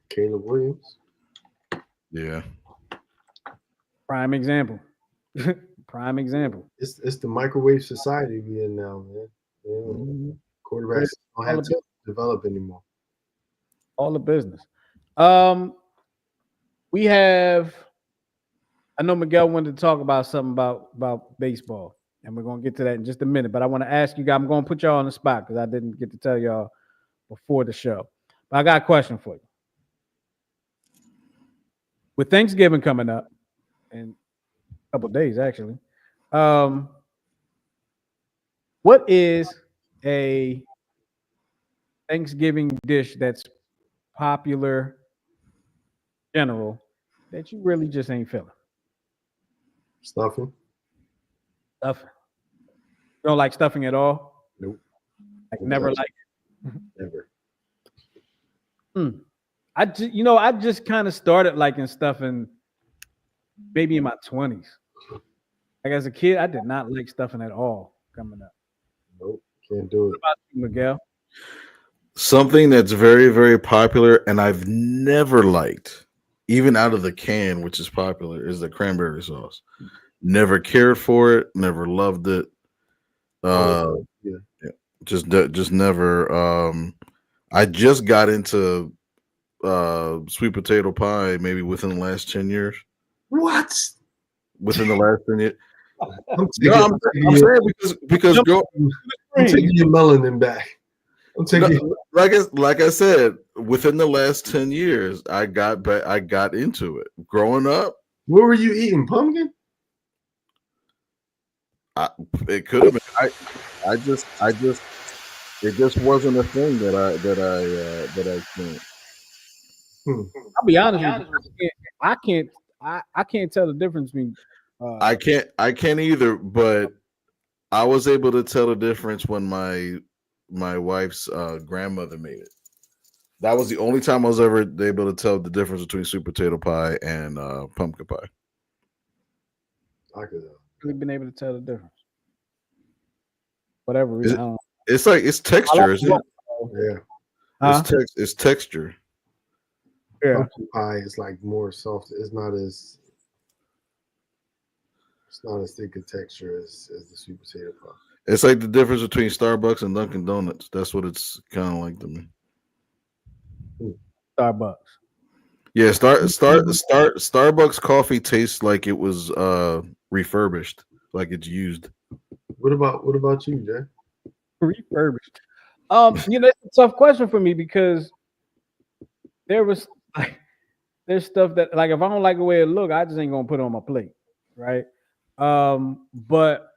Caleb Williams. Yeah. Prime example. Prime example. It's the microwave society we in now, man. Quarterbacks don't have to develop anymore. All the business. We have. I know Miguel wanted to talk about something about baseball, and we're gonna get to that in just a minute. But I want to ask you guys. I'm gonna put y'all on the spot because I didn't get to tell y'all before the show. But I got a question for you. With Thanksgiving coming up in a couple of days, actually, what is a Thanksgiving dish that's popular, general, that you really just ain't feeling? Stuffing. Stuffing. You don't like stuffing at all? Nope. Like never like Never. I just kind of started liking stuffing maybe in my 20s. Like as a kid, I did not like stuffing at all coming up. Nope, can't do it. What about you, Miguel? Something that's very, very popular and I've never liked, even out of the can, which is popular, is the cranberry sauce. Never cared for it, never loved it. Just never. I just got into sweet potato pie maybe within the last 10 years. What? Within the last 10 years. I'm saying because I'm taking your melanin back. I'm taking like I said, within the last 10 years, I got into it. Growing up. What were you eating? Pumpkin? It could have been. It just wasn't a thing that I think. I'll be honest with you. I can't tell the difference between. I can't either. But I was able to tell the difference when my wife's grandmother made it. That was the only time I was ever able to tell the difference between sweet potato pie and pumpkin pie. I could really been able to tell the difference. Whatever reason, I don't know. It's like it's texture, isn't it? Yeah. It's texture. Yeah. Pumpkin pie is like more soft. It's not as thick a texture as the sweet potato pie. It's like the difference between Starbucks and Dunkin' Donuts. That's what it's kind of like to me. Starbucks. Yeah, Starbucks coffee tastes like it was refurbished, like it's used. What about you, Jay? Refurbished. That's a tough question for me because there's stuff that like if I don't like the way it look, I just ain't gonna put it on my plate, right? But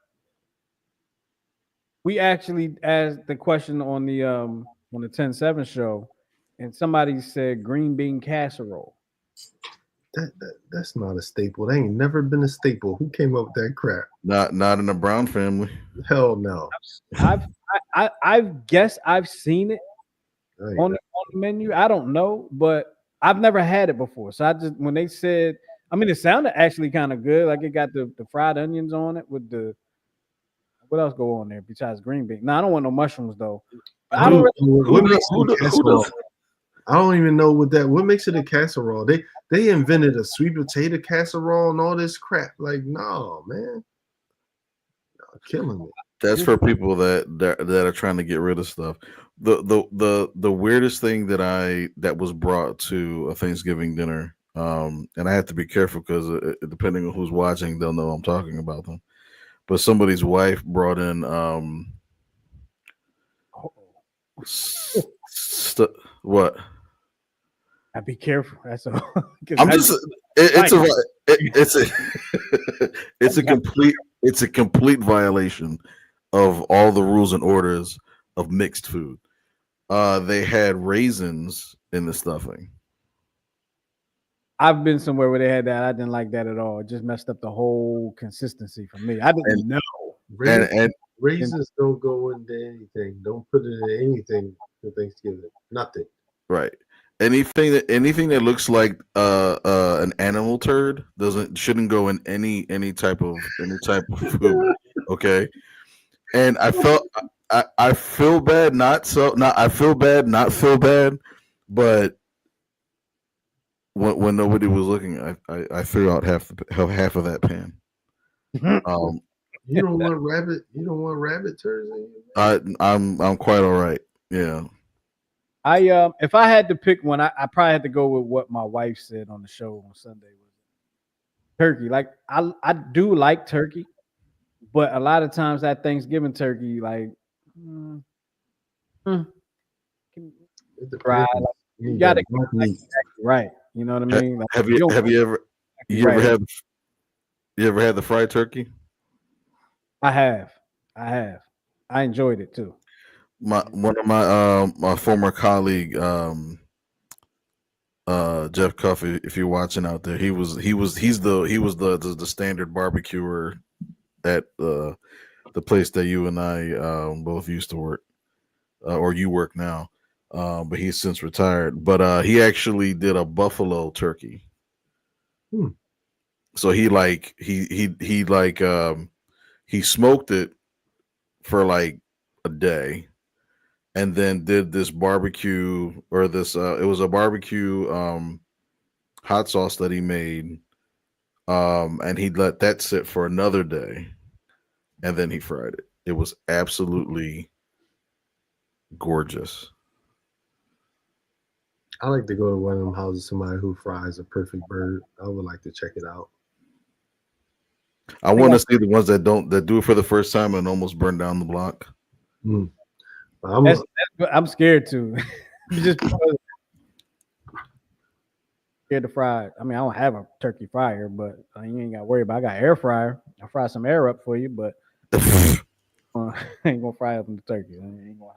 we actually asked the question on the 10-7 show, and somebody said green bean casserole. That's not a staple. That ain't never been a staple. Who came up with that crap? Not in the Brown family. Hell no. I've guessed I've seen it on the menu. I don't know, but I've never had it before. So I just when they said, I mean, it sounded actually kind of good. Like it got the fried onions on it with the what else go on there besides green bean? No, I don't want no mushrooms though. I don't even know what makes it a casserole. They invented a sweet potato casserole and all this crap. Like, no, man. You're killing me. That's for people that are trying to get rid of stuff. The weirdest thing that was brought to a Thanksgiving dinner, and I have to be careful because depending on who's watching, they'll know I'm talking about them. But somebody's wife brought in what? I be careful. That's all. It's a complete violation of all the rules and orders of mixed food. They had raisins in the stuffing. I've been somewhere where they had that. I didn't like that at all. It just messed up the whole consistency for me. I didn't know. And Raisins don't go into anything. Don't put it in anything for Thanksgiving. Nothing. right. Anything that looks like an animal turd shouldn't go in any type of food. Okay. And I feel bad I feel bad not feel bad, but when nobody was looking, I threw out half of that pan. You don't want rabbit. You don't want rabbit turds in you. I'm quite all right. Yeah. If I had to pick one, I probably had to go with what my wife said on the show on Sunday was turkey. Like I do like turkey, but a lot of times that Thanksgiving turkey, like fried, like, you gotta get like exactly right. You know what I mean? Like, Have you ever had the fried turkey? I have. I enjoyed it too. One of my former colleague Jeff Cuff, if you're watching out there, he was the standard barbecuer at the place that you and I both used to work, or you work now, but he's since retired. But he actually did a buffalo turkey. So he smoked it for like a day, and then did this barbecue or this it was a barbecue hot sauce that he made, and he let that sit for another day, and then he fried it. It was absolutely gorgeous. I like to go to one of them houses, somebody who fries a perfect bird. I would like to check it out. I want to see the ones that do it for the first time and almost burn down the block. I'm scared to. Just scared to fry. I mean, I don't have a turkey fryer, but you ain't got to worry about. I got air fryer. I'll fry some air up for you, but I ain't gonna fry up in the turkey. I ain't gonna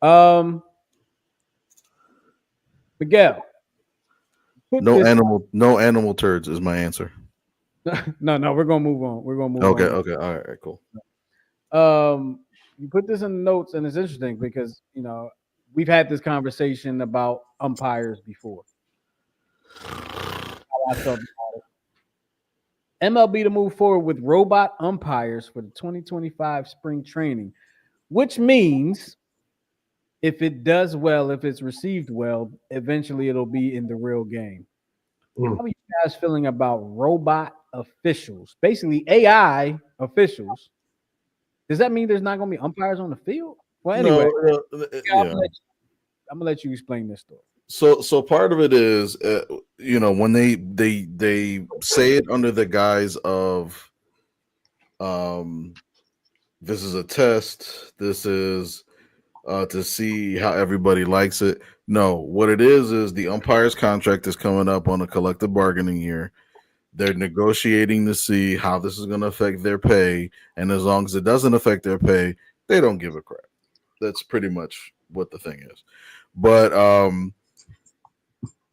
happen. Miguel. No animal turds is my answer. No, we're gonna move on. We're gonna move on. Okay, all right, cool. You put this in the notes, and it's interesting because we've had this conversation about umpires before. How I felt about it. MLB to move forward with robot umpires for the 2025 spring training, which means if it does well, if it's received well, eventually it'll be in the real game. How are you guys feeling about robot officials, basically AI officials? Does that mean there's not going to be umpires on the field? Well, anyway, I'm gonna let you explain this story. So part of it is, when they say it under the guise of, this is a test. This is to see how everybody likes it. No, what it is the umpire's contract is coming up on a collective bargaining year. They're negotiating to see how this is going to affect their pay, and as long as it doesn't affect their pay, they don't give a crap. That's pretty much what the thing is. But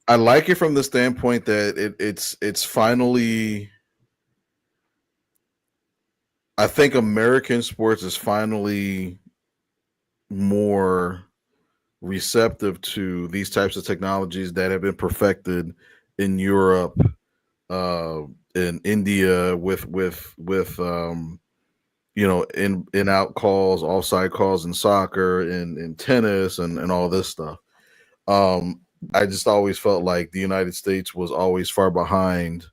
I like it from the standpoint that it's finally. I think American sports is finally more receptive to these types of technologies that have been perfected in Europe, in India, with in out calls, offside calls in soccer, in tennis, and all this stuff. I just always felt like the United States was always far behind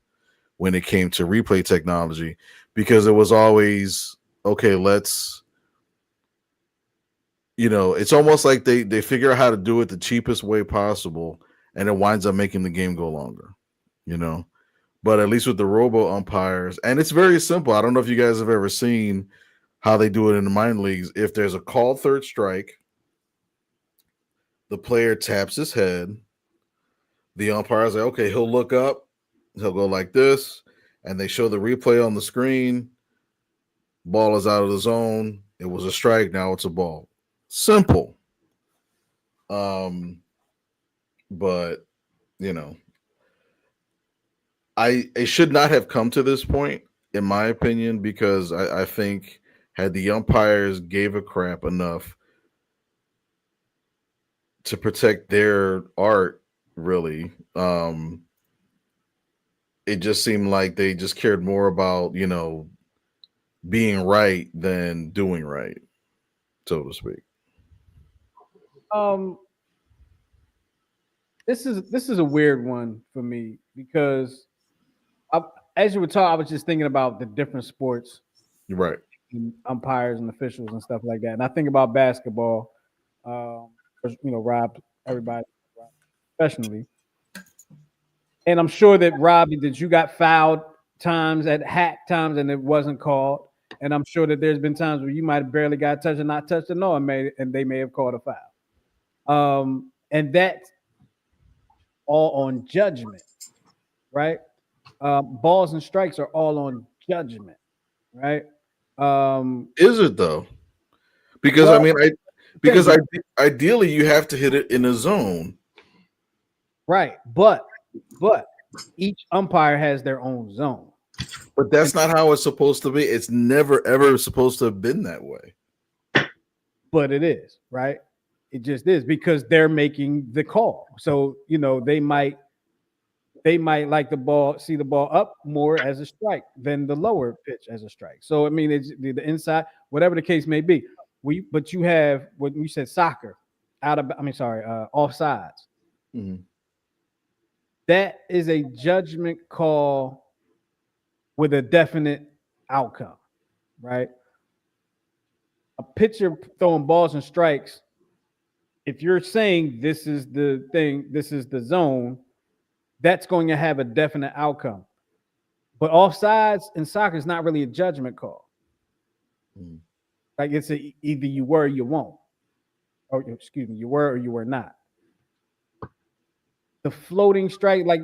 when it came to replay technology, because it was always, okay, let's, it's almost like they figure out how to do it the cheapest way possible, and it winds up making the game go longer, But at least with the robo umpires, and it's very simple. I don't know if you guys have ever seen how they do it in the minor leagues. If there's a called third strike, the player taps his head. The umpire's like, okay, he'll look up. He'll go like this, and they show the replay on the screen. Ball is out of the zone. It was a strike. Now it's a ball. Simple. But you know, it should not have come to this point, in my opinion, because I think had the umpires gave a crap enough to protect their art, really, it just seemed like they just cared more about, being right than doing right, so to speak. Um, this is a weird one for me because as you were talking, I was just thinking about the different sports, You're right. and umpires and officials and stuff like that, and I think about basketball. 'Cause, Rob, everybody, professionally, and I'm sure that Rob, that you got fouled times at hack times and it wasn't called, and I'm sure that there's been times where you might have barely got touched and not touched at all, and they may have called a foul. And that's all on judgment, right? Balls and strikes are all on judgment, right? Is it though? Because Well, because ideally you have to hit it in a zone. right, but each umpire has their own zone. But that's not how it's supposed to be. It's never ever supposed to have been that way. But it is, right? It just is because they're making the call. So, they might like see the ball up more as a strike than the lower pitch as a strike. So, I mean, it's the inside, whatever the case may be. But you have what you said, soccer, offsides. Mhm. That is a judgment call with a definite outcome, right? A pitcher throwing balls and strikes, if you're saying this is the thing, this is the zone, that's going to have a definite outcome. But offsides in soccer is not really a judgment call. Mhm. Like it's either you were or you won't. Or excuse me, you were or you were not. The floating strike, like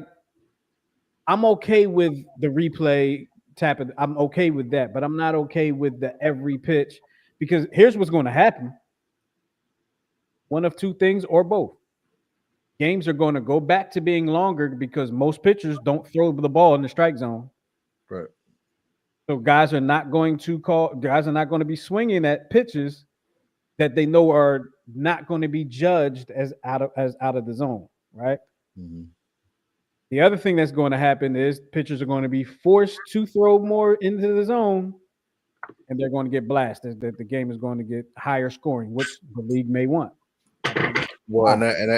I'm okay with the replay tapping. I'm okay with that, but I'm not okay with the every pitch because here's what's going to happen. One of two things or both. Games are going to go back to being longer because most pitchers don't throw the ball in the strike zone. Right. So guys are not going to be swinging at pitches that they know are not going to be judged as out of the zone, right? Mm-hmm. The other thing that's going to happen is pitchers are going to be forced to throw more into the zone, and they're going to get blasted. That the game is going to get higher scoring, which the league may want. Well,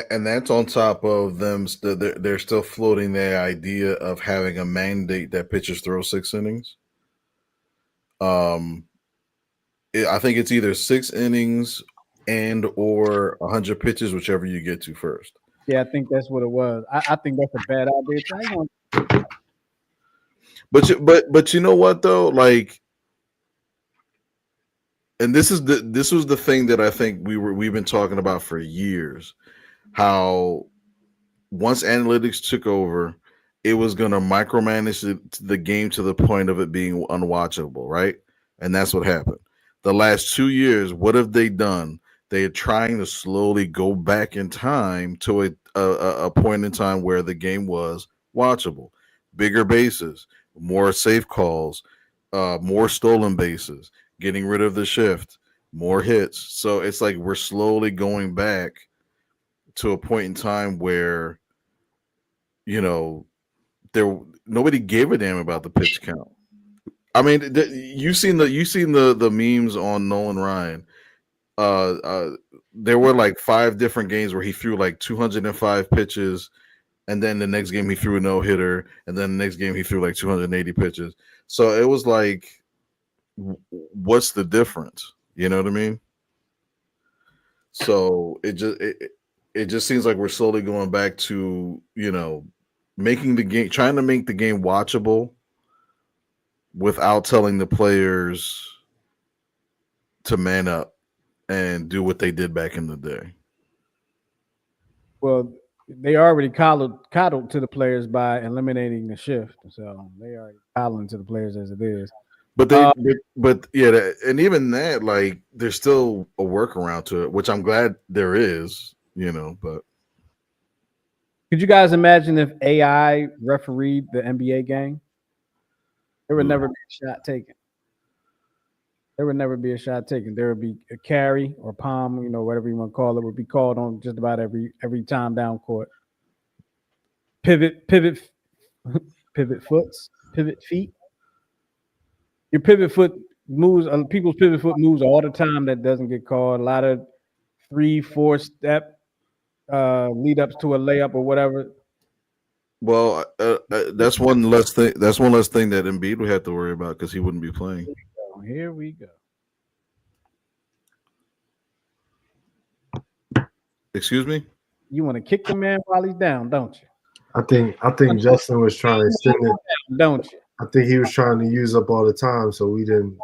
and that's on top of them. They're still floating the idea of having a mandate that pitchers throw 6 innings. I think it's either 6 innings and or 100 pitches, whichever you get to first. Yeah, I think that's what it was. I think that's a bad idea. But you know what though, like, and this was the thing that I think we've been talking about for years, how once analytics took over, it was going to micromanage the game to the point of it being unwatchable, right? And that's what happened. The last 2 years, what have they done? They are trying to slowly go back in time to a point in time where the game was watchable. Bigger bases, more safe calls, more stolen bases, getting rid of the shift, more hits. So it's like we're slowly going back to a point in time where there nobody gave a damn about the pitch count. I mean, you've seen the memes on Nolan Ryan. There were like 5 different games where he threw like 205 pitches, and then the next game he threw a no hitter, and then the next game he threw like 280 pitches. So it was like, what's the difference? You know what I mean? So it just seems like we're slowly going back to making the game, trying to make the game watchable without telling the players to man up and do what they did back in the day. Well, they already coddled to the players by eliminating the shift. So they are coddling to the players as it is. But and even that, like, there's still a workaround to it, which I'm glad there is, but could you guys imagine if AI refereed the NBA game? There would never be a shot taken. There would never be a shot taken. There would be a carry or palm, whatever you want to call it, would be called on just about every time down court. Pivot foots, pivot feet. Your pivot foot moves, people's pivot foot moves all the time. That doesn't get called. A lot of 3-4 step lead ups to a layup or whatever. Well, that's one less thing. That's one less thing that Embiid would have to worry about because he wouldn't be playing. Here we go. Excuse me? You want to kick the man while he's down, don't you? I think Justin was trying to extend it, don't you? I think he was trying to use up all the time, so we didn't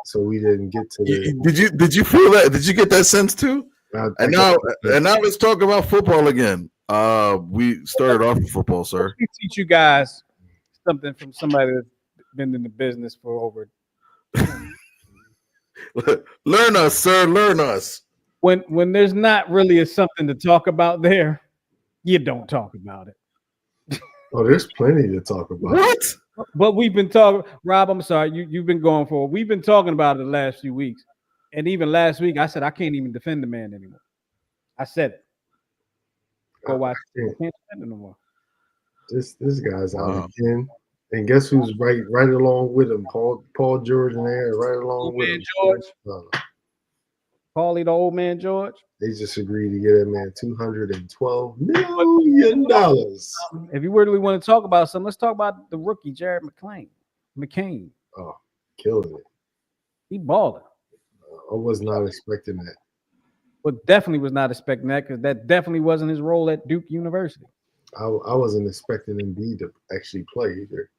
get to the. Did you feel that? Did you get that sense too? And now let's talk about football again. We started off with football, sir. We teach you guys something from somebody that's been in the business for over. Learn us, sir. Learn us. When there's not really something to talk about there, you don't talk about it. Oh, there's plenty to talk about. What? But we've been talking, Rob. I'm sorry, you've been going for. We've been talking about it the last few weeks, and even last week, I said I can't even defend the man anymore. I said it. Go watch. I can't defend him no more. This guy's out again, and guess who's right along with him? Paul George and there, right along with him. George. Paulie, the old man George. They just agreed to get that man $212 million. If you really want to talk about something, let's talk about the rookie Jared McCain. Oh, killing it. He balling. I was not expecting that. But definitely was not expecting that because that definitely wasn't his role at Duke University. I wasn't expecting Embiid to actually play either.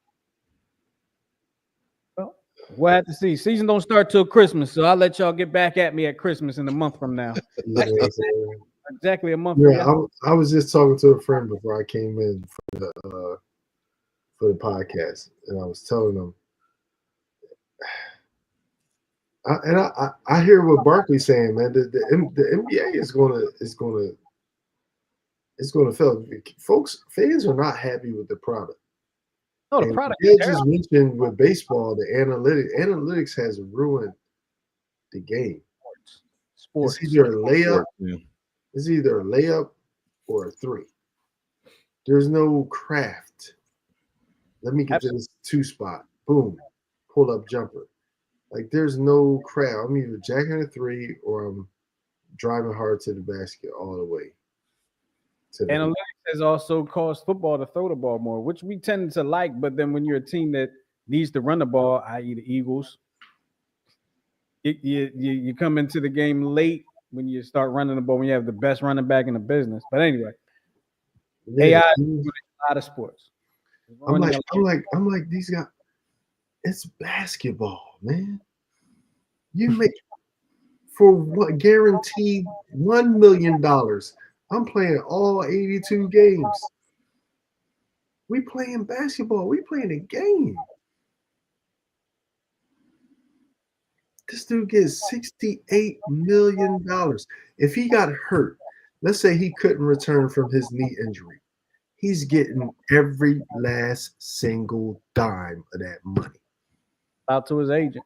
Well, we'll have to see. Season don't start till Christmas, so I'll let y'all get back at me at Christmas in a month from now. Exactly a month. Yeah, I was just talking to a friend before I came in for the podcast, and I was telling them, I hear what Barkley's saying, man. The NBA is gonna fail. Folks, fans are not happy with the product. No, the product. You just mentioned with baseball, the analytics has ruined the game. Sports. It's either a layup. Yeah. It's either a layup or a three. There's no craft. Let me get to this 2-spot. Boom. Pull up jumper. Like there's no craft. I'm either jacking a three or I'm driving hard to the basket all the way. Analytics has also caused football to throw the ball more, which we tend to like. But then when you're a team that needs to run the ball, i.e. the Eagles, you come into the game late when you start running the ball, when you have the best running back in the business. But anyway, AI is a lot of sports. I'm like these guys. It's basketball, man. You make for what guaranteed $1 million. I'm playing all 82 games. We playing basketball. We playing a game. This dude gets $68 million. If he got hurt, let's say he couldn't return from his knee injury, he's getting every last single dime of that money. Out to his agent.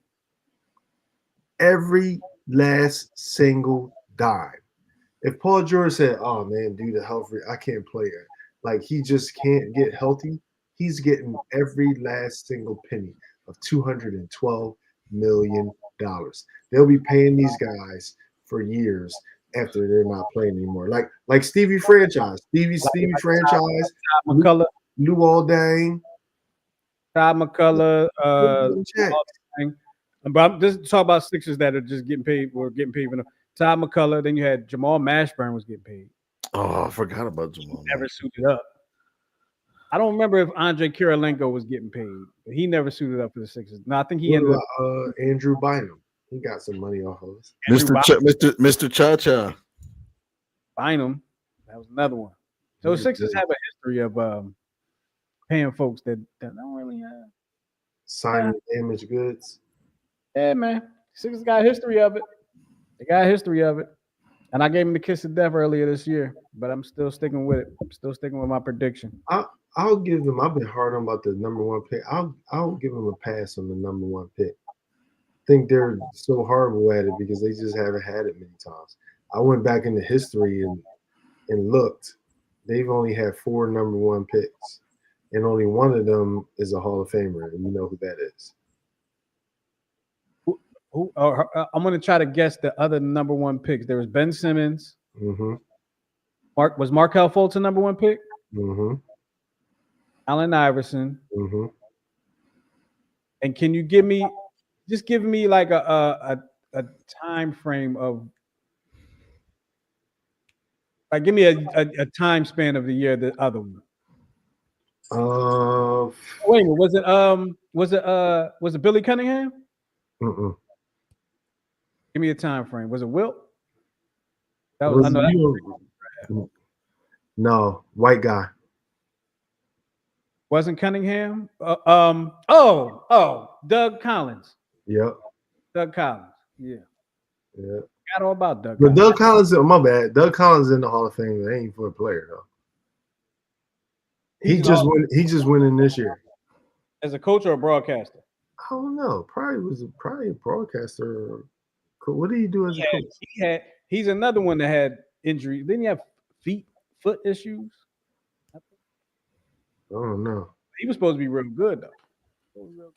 Every last single dime. If Paul George said, "Oh man, due to health, I can't play it," like he just can't get healthy, he's getting every last single penny of $212 million. They'll be paying these guys for years after they're not playing anymore. Like Stevie Franchise, Stevie Franchise, McCullough, Lou Aldang, Todd McCullough. But I'm just talking about Sixers that are just getting paid. Were getting paid. Todd McCullough. Then you had Jamal Mashburn was getting paid. Oh, I forgot about Jamal. Never suited up. I don't remember if Andre Kirilenko was getting paid, but he never suited up for the Sixers. No, I think he ended up. Andrew Bynum. He got some money off of us. Mr. Cha-Cha. Bynum. That was another one. So Sixers have a history of paying folks that don't really have signing damaged goods. Yeah, man. Sixers got a history of it. They got a history of it. And I gave him the kiss of death earlier this year, but I'm still sticking with it. I'm still sticking with my prediction. I'll give them. I've been hard on about the number one pick. I'll give them a pass on the number one pick. I think they're so horrible at it because they just haven't had it many times. I went back into history and looked. They've only had 4 number one picks, and only one of them is a Hall of Famer, and you know who that is. I'm going to try to guess the other number one picks. There was Ben Simmons. Mm-hmm. Was Markelle Fultz a number one pick? Mm-hmm. Allen Iverson. Mm-hmm. And can you give me like a time frame of like give me a time span of the year the other one. Wait a minute, was it Billy Cunningham? Mm-mm. Give me a time frame. Was it Wilt? That Was I know you, no, white guy. Wasn't Cunningham? Doug Collins. Yep. Doug Collins. Yeah. Yeah. Got all about Doug. But Doug Collins, my bad. Doug Collins in the Hall of Fame. They ain't for a player though. He just winning this year. As a coach or a broadcaster? I don't know. Probably a broadcaster. What did he do as a coach? He's another one that had injuries. Didn't he have foot issues? I don't know. He was supposed to be real good though.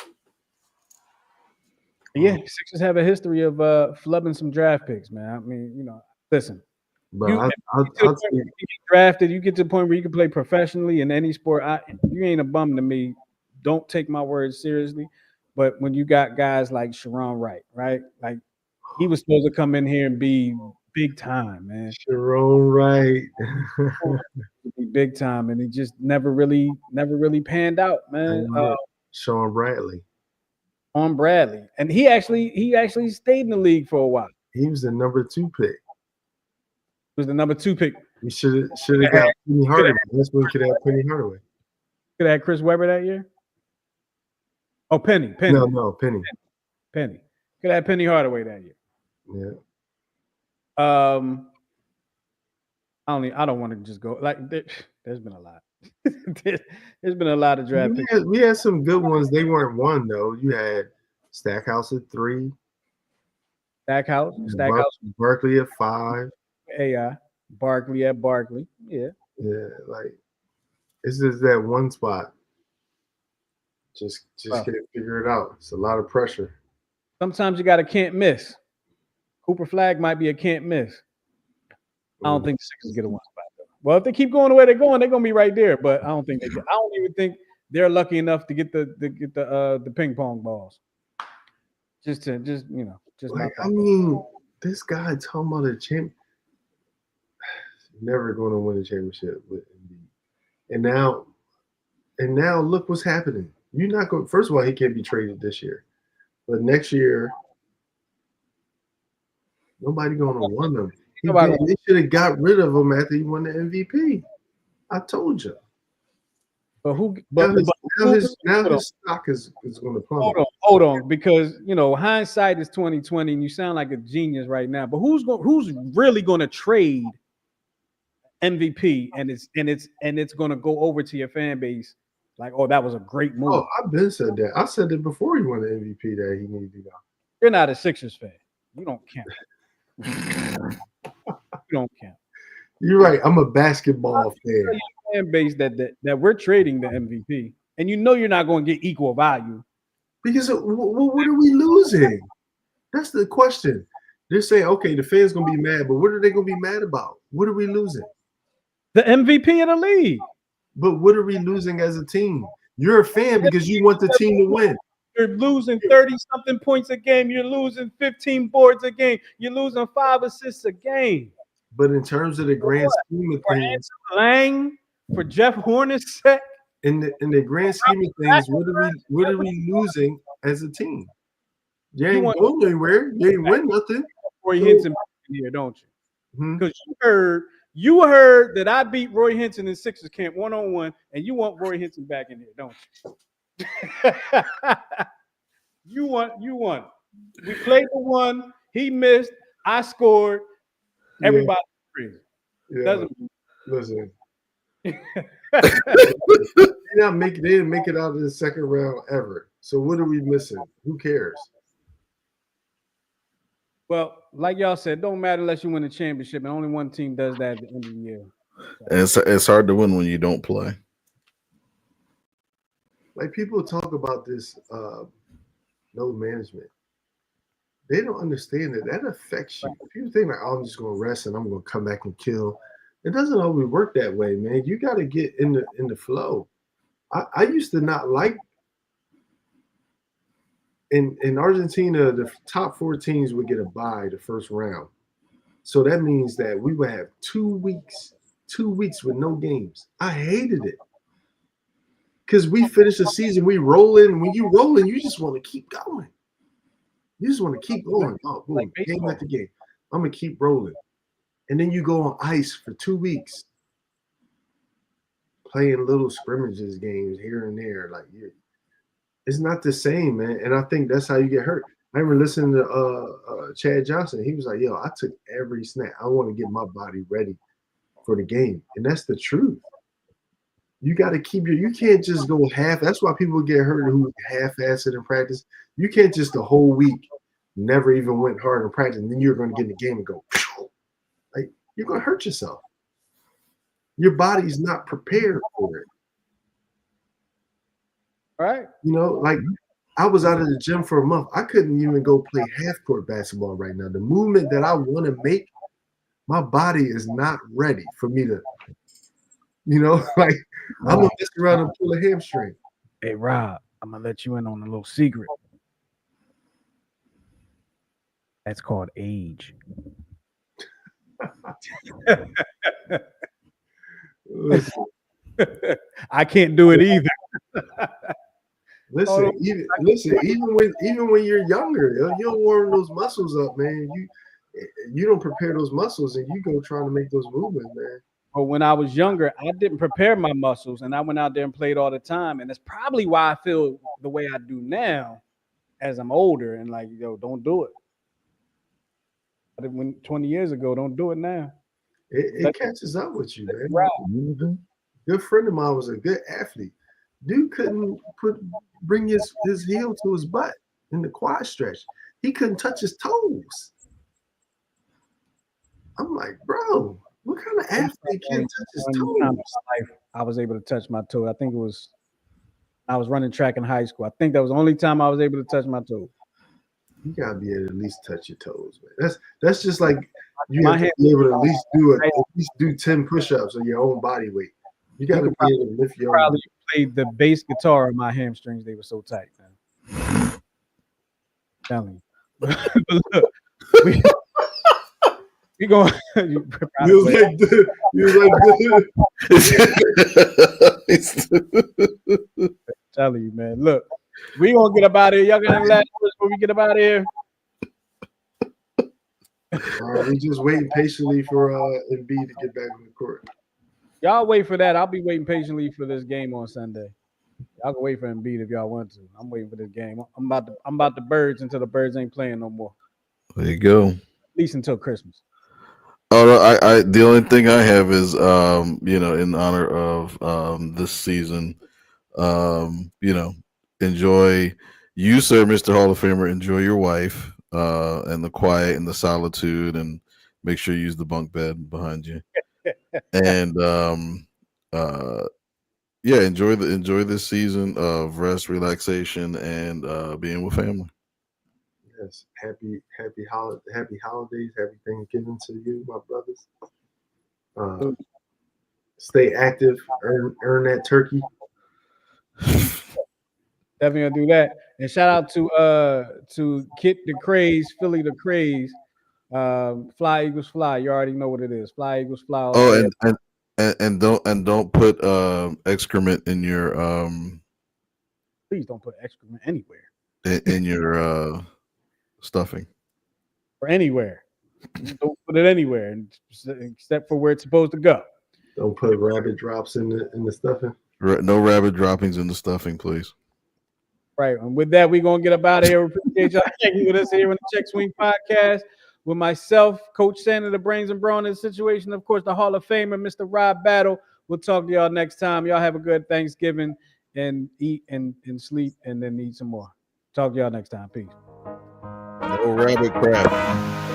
Yeah, Sixers have a history of flubbing some draft picks, man. I mean, listen. But you get drafted, you get to the point where you can play professionally in any sport. You ain't a bum to me. Don't take my words seriously. But when you got guys like Sharon Wright, right? Like he was supposed to come in here and be big time, man. Sharon Wright. Big time, and he just never really panned out, man. Sean Bradley. On Bradley, and he actually stayed in the league for a while. He was the number 2 pick. He was the number 2 pick. We should have got Penny Hardaway. That's when we could have Penny Hardaway. Could have had Chris Webber that year. Oh, Penny. No, Penny. Could have had Penny Hardaway that year. Yeah. I don't want to just go like there's been a lot. There's been a lot of draft picks. We had some good ones. They weren't 1 though. You had Stackhouse at 3. Stackhouse. Barkley at 5. AI. Barkley at Barkley. Yeah. Yeah, like it's just that one spot. Just can't figure it out. It's a lot of pressure. Sometimes you got a can't miss. Cooper Flag might be a can't miss. I don't think the Sixers get a 1 spot though. Well, if they keep going the way they're going to be right there. But I don't think they get. I don't even think they're lucky enough to get the ping pong balls. Just. I mean, this guy talking about a champ. Never going to win a championship with Embiid. And now look what's happening. You're not going. First of all, he can't be traded this year, but next year, nobody going to want him. They should have got rid of him after he won the MVP. I told you. But now his stock is going to plummet. Hold on, because hindsight is 2020, and you sound like a genius right now. But who's really going to trade MVP and it's going to go over to your fan base like, oh, that was a great move? Oh, I've been said that. I said it before he won the MVP that he needed to go. You're not a Sixers fan. You don't count. You don't count. You're right. I'm a basketball fan. Fan base that we're trading the MVP, and you're not going to get equal value because what are we losing? That's the question. They're saying, okay, the fans gonna be mad, but what are they gonna be mad about? What are we losing? The MVP of the league. But what are we losing as a team? You're a fan because you want the team to win. You're losing 30-something points a game. You're losing 15 boards a game. You're losing 5 assists a game. But in terms of the grand scheme of things, Lang, for Jeff Hornacek, in the grand scheme of things, what are we losing as a team? You ain't going anywhere. You ain't win nothing. Roy Hinton in here, don't you? Because you heard that I beat Roy Hinton in Sixers camp 1-on-1, and you want Roy Hinton back in here, don't you? You want. We played the one. He missed. I scored. Everybody crazy. Yeah. Listen. Doesn't. They didn't make it out of the second round ever. So what are we missing? Who cares? Well, like y'all said, don't matter unless you win a championship, and only one team does that at the end of the year. And it's hard to win when you don't play. Like people talk about this load management. They don't understand that affects you. People think like, oh, I'm just gonna rest and I'm gonna come back and kill. It doesn't always work that way, man. You got to get in the flow. I used to not like in Argentina, the top 4 teams would get a bye the first round. So that means that we would have 2 weeks with no games. I hated it. Because we finish the season, we rolling. When you rolling, you just want to keep going. You just want to keep going. Oh, boom, game after game. I'm going to keep rolling. And then you go on ice for 2 weeks. Playing little scrimmages games here and there. Like, it's not the same, man. And I think that's how you get hurt. I remember listening to Chad Johnson. He was like, yo, I took every snap. I want to get my body ready for the game. And that's the truth. You got to keep you can't just go half. That's why people get hurt who half-assed in practice. You can't just the whole week never even went hard in practice, and then you're going to get in the game and go, like, you're going to hurt yourself. Your body's not prepared for it. Right. You know, like I was out of the gym for a month. I couldn't even go play half-court basketball right now. The movement that I want to make, my body is not ready for me to, like I'm going to mess around and pull a hamstring. Hey, Rob, I'm going to let you in on a little secret. That's called age. Listen, I can't do it either. Listen, even when you're younger, you don't warm those muscles up, man. You don't prepare those muscles, and you go trying to make those movements, man. But when I was younger, I didn't prepare my muscles, and I went out there and played all the time, and that's probably why I feel the way I do now, as I'm older, and like, don't do it. I did when 20 years ago, don't do it now. It catches up with you, man. Right. Mm-hmm. Good friend of mine was a good athlete. Dude couldn't bring his heel to his butt in the quad stretch. He couldn't touch his toes. I'm like, bro, what kind of athlete can't touch his toes? I was able to touch my toe. I think I was running track in high school. I think that was the only time I was able to touch my toe. You gotta be able to at least touch your toes, man. That's just like you have to be able to at least do 10 push-ups on your own body weight. You gotta be able to lift your probably played the bass guitar on my hamstrings. They were so tight, man. Telling you. Look, we going. You was like telling you, man. Look, we gonna get up out of here. Y'all gonna last before we get up out of here. We just waiting patiently for Embiid to get back on the court. Y'all wait for that. I'll be waiting patiently for this game on Sunday. Y'all can wait for Embiid if y'all want to. I'm waiting for this game. I'm about the Birds until the Birds ain't playing no more. There you go. At least until Christmas. Oh no, I the only thing I have is in honor of this season, enjoy you, sir, Mr. Hall of Famer, enjoy your wife, and the quiet and the solitude, and make sure you use the bunk bed behind you. And enjoy this season of rest, relaxation, and being with family. Yes, happy holidays, happy Thanksgiving to you, my brothers. Stay active, earn that turkey. Definitely gonna do that. And shout out to Kit the Craze, Philly the Craze, Fly Eagles Fly. You already know what it is. Fly Eagles Fly. Oh, and don't put excrement in your Please don't put excrement anywhere. In your stuffing. Or anywhere. Don't put it anywhere, except for where it's supposed to go. Don't put rabbit drops in the stuffing. No rabbit droppings in the stuffing, please. Right. And with that, we're going to get up out of here. We appreciate y'all hanging with us here on the Check Swing Podcast with myself, Coach Santa, the brains and brawn in the situation. Of course, the Hall of Famer, Mr. Rob Battle. We'll talk to y'all next time. Y'all have a good Thanksgiving and eat and sleep and then eat some more. Talk to y'all next time. Peace. No rabbit crap.